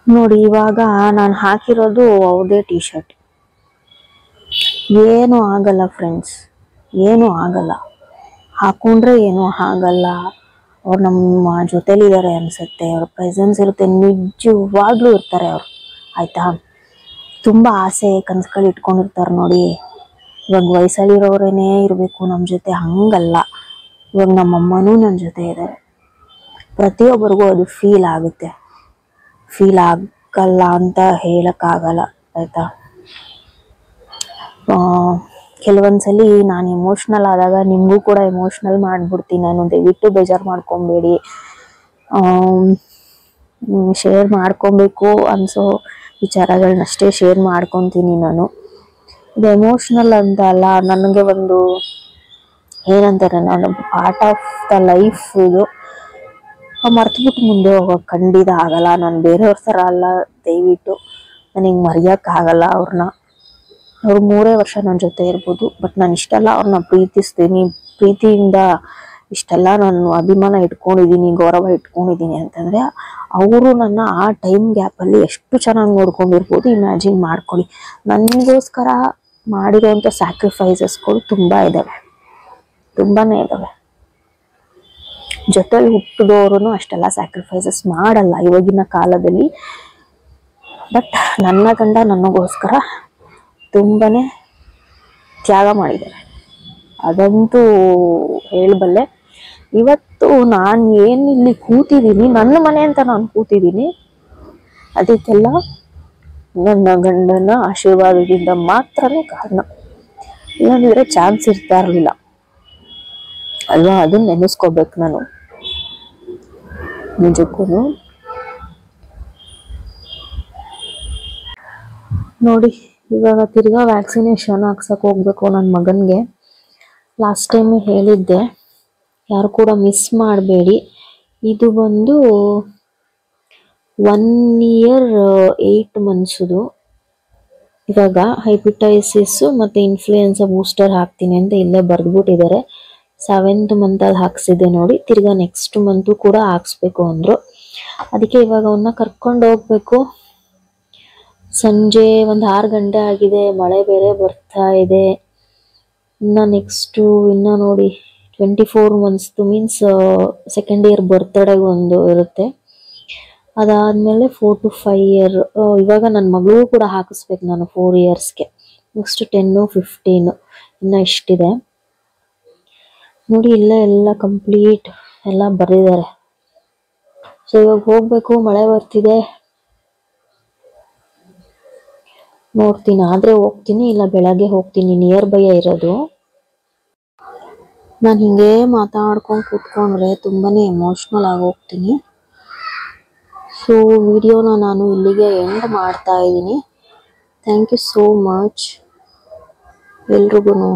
ನೋಡಿ. ಇವಾಗ ನಾನು ಹಾಕಿರೋದು ಅವ್ರದೇ ಟಿ ಶರ್ಟ್. ಏನೂ ಆಗಲ್ಲ ಫ್ರೆಂಡ್ಸ್, ಏನೂ ಆಗಲ್ಲ. ಹಾಕೊಂಡ್ರೆ ಏನೂ ಆಗಲ್ಲ. ಅವ್ರು ನಮ್ಮ ಜೊತೆಲಿದ್ದಾರೆ ಅನ್ಸುತ್ತೆ, ಅವ್ರ ಪ್ರೆಸೆನ್ಸ್ ಇರುತ್ತೆ, ನಿಜವಾಗ್ಲೂ ಇರ್ತಾರೆ ಅವ್ರು. ಆಯ್ತಾ, ತುಂಬಾ ಆಸೆ ಕನಸುಗಳು ಇಟ್ಕೊಂಡಿರ್ತಾರೆ ನೋಡಿ. ಇವಾಗ ವಯಸ್ಸಲ್ಲಿರೋರೇನೇ ಇರಬೇಕು ನಮ್ಮ ಜೊತೆ, ಹಂಗಲ್ಲ. ಇವಾಗ ನಮ್ಮಮ್ಮನೂ ನನ್ನ ಜೊತೆ ಇದ್ದಾರೆ. ಪ್ರತಿಯೊಬ್ಬರಿಗೂ ಅದು ಫೀಲ್ ಆಗುತ್ತೆ. ಫೀಲ್ ಆಗಲ್ಲ ಅಂತ ಹೇಳಕ್ಕಾಗಲ್ಲ. ಆಯ್ತಾ, ಕೆಲವೊಂದ್ಸಲಿ ನಾನು ಎಮೋಷ್ನಲ್ ಆದಾಗ ನಿಮಗೂ ಕೂಡ ಎಮೋಷ್ನಲ್ ಮಾಡ್ಬಿಡ್ತೀನಿ ನಾನು. ದಯವಿಟ್ಟು ಬೇಜಾರು ಮಾಡ್ಕೊಬೇಡಿ. ಶೇರ್ ಮಾಡ್ಕೊಬೇಕು ಅನ್ಸೋ ವಿಚಾರಗಳನ್ನಷ್ಟೇ ಶೇರ್ ಮಾಡ್ಕೊತೀನಿ ನಾನು. ಇದು ಎಮೋಷ್ನಲ್ ಅಂತ ಅಲ್ಲ, ನನಗೆ ಒಂದು ಏನಂತಾರೆ, ನಾನು ಪಾರ್ಟ್ ಆಫ್ ದ ಲೈಫ್ ಇದು. ಮರ್ತ್ಬಿಟ್ಟು ಮುಂದೆ ಹೋಗೋಕೆ ಖಂಡಿತ ಆಗಲ್ಲ. ನಾನು ಬೇರೆಯವ್ರ ಥರ ಅಲ್ಲ, ದಯವಿಟ್ಟು ನನಗೆ ಮರೆಯೋಕ್ಕಾಗಲ್ಲ ಅವ್ರನ್ನ. ಅವ್ರು 3 ವರ್ಷ ನನ್ನ ಜೊತೆ ಇರ್ಬೋದು, ಬಟ್ ನಾನು ಇಷ್ಟೆಲ್ಲ ಅವ್ರನ್ನ ಪ್ರೀತಿಸ್ತೀನಿ. ಪ್ರೀತಿಯಿಂದ ಇಷ್ಟೆಲ್ಲ ನಾನು ಅಭಿಮಾನ ಇಟ್ಕೊಂಡಿದ್ದೀನಿ, ಗೌರವ ಇಟ್ಕೊಂಡಿದ್ದೀನಿ ಅಂತಂದರೆ ಅವರು ನನ್ನ ಆ ಟೈಮ್ ಗ್ಯಾಪಲ್ಲಿ ಎಷ್ಟು ಚೆನ್ನಾಗಿ ನೋಡ್ಕೊಂಡಿರ್ಬೋದು ಇಮ್ಯಾಜಿನ್ ಮಾಡ್ಕೊಳ್ಳಿ. ನನಗೋಸ್ಕರ ಮಾಡಿರೋಂಥ ಸ್ಯಾಕ್ರಿಫೈಸಸ್ಗಳು ತುಂಬಾ ಇದ್ದಾವೆ. ಜೊತೆಲಿ ಹುಟ್ಟಿದವರು ಅಷ್ಟೆಲ್ಲ ಸ್ಯಾಕ್ರಿಫೈಸಸ್ ಮಾಡಲ್ಲ ಇವಾಗಿನ ಕಾಲದಲ್ಲಿ. ಬಟ್ ನನ್ನ ಗಂಡ ನನಗೋಸ್ಕರ ತುಂಬಾನೇ ತ್ಯಾಗ ಮಾಡಿದ್ದಾರೆ, ಅದಂತೂ ಹೇಳಬಲ್ಲೆ. ಇವತ್ತು ನಾನು ಏನು ಇಲ್ಲಿ ಕೂತಿದ್ದೀನಿ, ನನ್ನ ಮನೆ ಅಂತ ನಾನು ಕೂತಿದ್ದೀನಿ, ಅದಕ್ಕೆಲ್ಲ ನನ್ನ ಗಂಡನ ಆಶೀರ್ವಾದದಿಂದ ಮಾತ್ರನೇ ಕಾರಣ. ಇಲ್ಲಾಂದ್ರೆ ಚಾನ್ಸ್ ಇರ್ತಾ ಇರಲಿಲ್ಲ ಅಲ್ವಾ. ಅದನ್ನ ನೆನೆಸ್ಕೋಬೇಕು ನಾನು ನಿಜಕ್ಕೂ. ನೋಡಿ ಇವಾಗ ತಿರ್ಗಾ ವ್ಯಾಕ್ಸಿನೇಷನ್ ಹಾಕ್ಸಕ್ ಹೋಗ್ಬೇಕು ನನ್ನ ಮಗನ್ಗೆ. ಲಾಸ್ಟ್ ಟೈಮ್ ಹೇಳಿದ್ದೆ, ಯಾರು ಕೂಡ ಮಿಸ್ ಮಾಡಬೇಡಿ. ಇದು ಬಂದು 1 year 8 months. ಇವಾಗ ಹೈಪಟೈಸಿಸ್ ಮತ್ತೆ ಇನ್ಫ್ಲೂಯೆನ್ಸಾ ಬೂಸ್ಟರ್ ಹಾಕ್ತೀನಿ ಅಂತ ಇಲ್ಲೇ ಬರ್ದ್ಬಿಟ್ಟಿದ್ದಾರೆ. 7th month ಅಲ್ಲಿ ಹಾಕ್ಸಿದೆ ನೋಡಿ. ತಿರ್ಗಾ ನೆಕ್ಸ್ಟ್ ಮಂತು ಕೂಡ ಹಾಕ್ಸ್ಬೇಕು ಅಂದ್ರು. ಅದಕ್ಕೆ ಇವಾಗ ಅವನ್ನ ಕರ್ಕೊಂಡು ಹೋಗ್ಬೇಕು. ಸಂಜೆ 6 ಗಂಟೆ ಆಗಿದೆ, ಮಳೆ ಬೇರೆ ಬರ್ತಾ ಇದೆ. ಇನ್ನ ನೋಡಿ 24 months ಮೀನ್ಸ್ ಸೆಕೆಂಡ್ ಇಯರ್ ಬರ್ತ್ಡೇಗೆ ಒಂದು ಇರುತ್ತೆ. ಅದಾದ್ಮೇಲೆ 4 to 5 year. ಇವಾಗ ನನ್ನ ಮಗಳು ಕೂಡ ಹಾಕಿಸ್ಬೇಕು ನಾನು 4 yearsಗೆ. ನೆಕ್ಸ್ಟ್ 10, 15 ಇನ್ನ ಇಷ್ಟಿದೆ ನೋಡಿ. ಇಲ್ಲೇ ಎಲ್ಲ ಕಂಪ್ಲೀಟ್ ಎಲ್ಲ ಬರೆದಿದ್ದಾರೆ. ಸೊ ಇವಾಗ ಹೋಗ್ಬೇಕು, ಮಳೆ ಬರ್ತಿದೆ. ನೋಡ್ತೀನಿ, ಆದ್ರೆ ಹೋಗ್ತೀನಿ, ಇಲ್ಲ ಬೆಳಗ್ಗೆ ಹೋಗ್ತೀನಿ. ನಿಯರ್ ಬೈ ಇರೋದು. ನಾನು ಹಿಂಗೆ ಮಾತಾಡ್ಕೊಂಡು ಕೂತ್ಕೊಂಡ್ರೆ ತುಂಬಾನೇ ಎಮೋಷ್ನಲ್ ಆಗಿ ಹೋಗ್ತೀನಿ. ಸೊ ವಿಡಿಯೋನ ನಾನು ಇಲ್ಲಿಗೆ ಎಂಡ್ ಮಾಡ್ತಾ ಇದ್ದೀನಿ. ಥ್ಯಾಂಕ್ ಯು ಸೋ ಮಚ್ ಎಲ್ರಿಗೂ.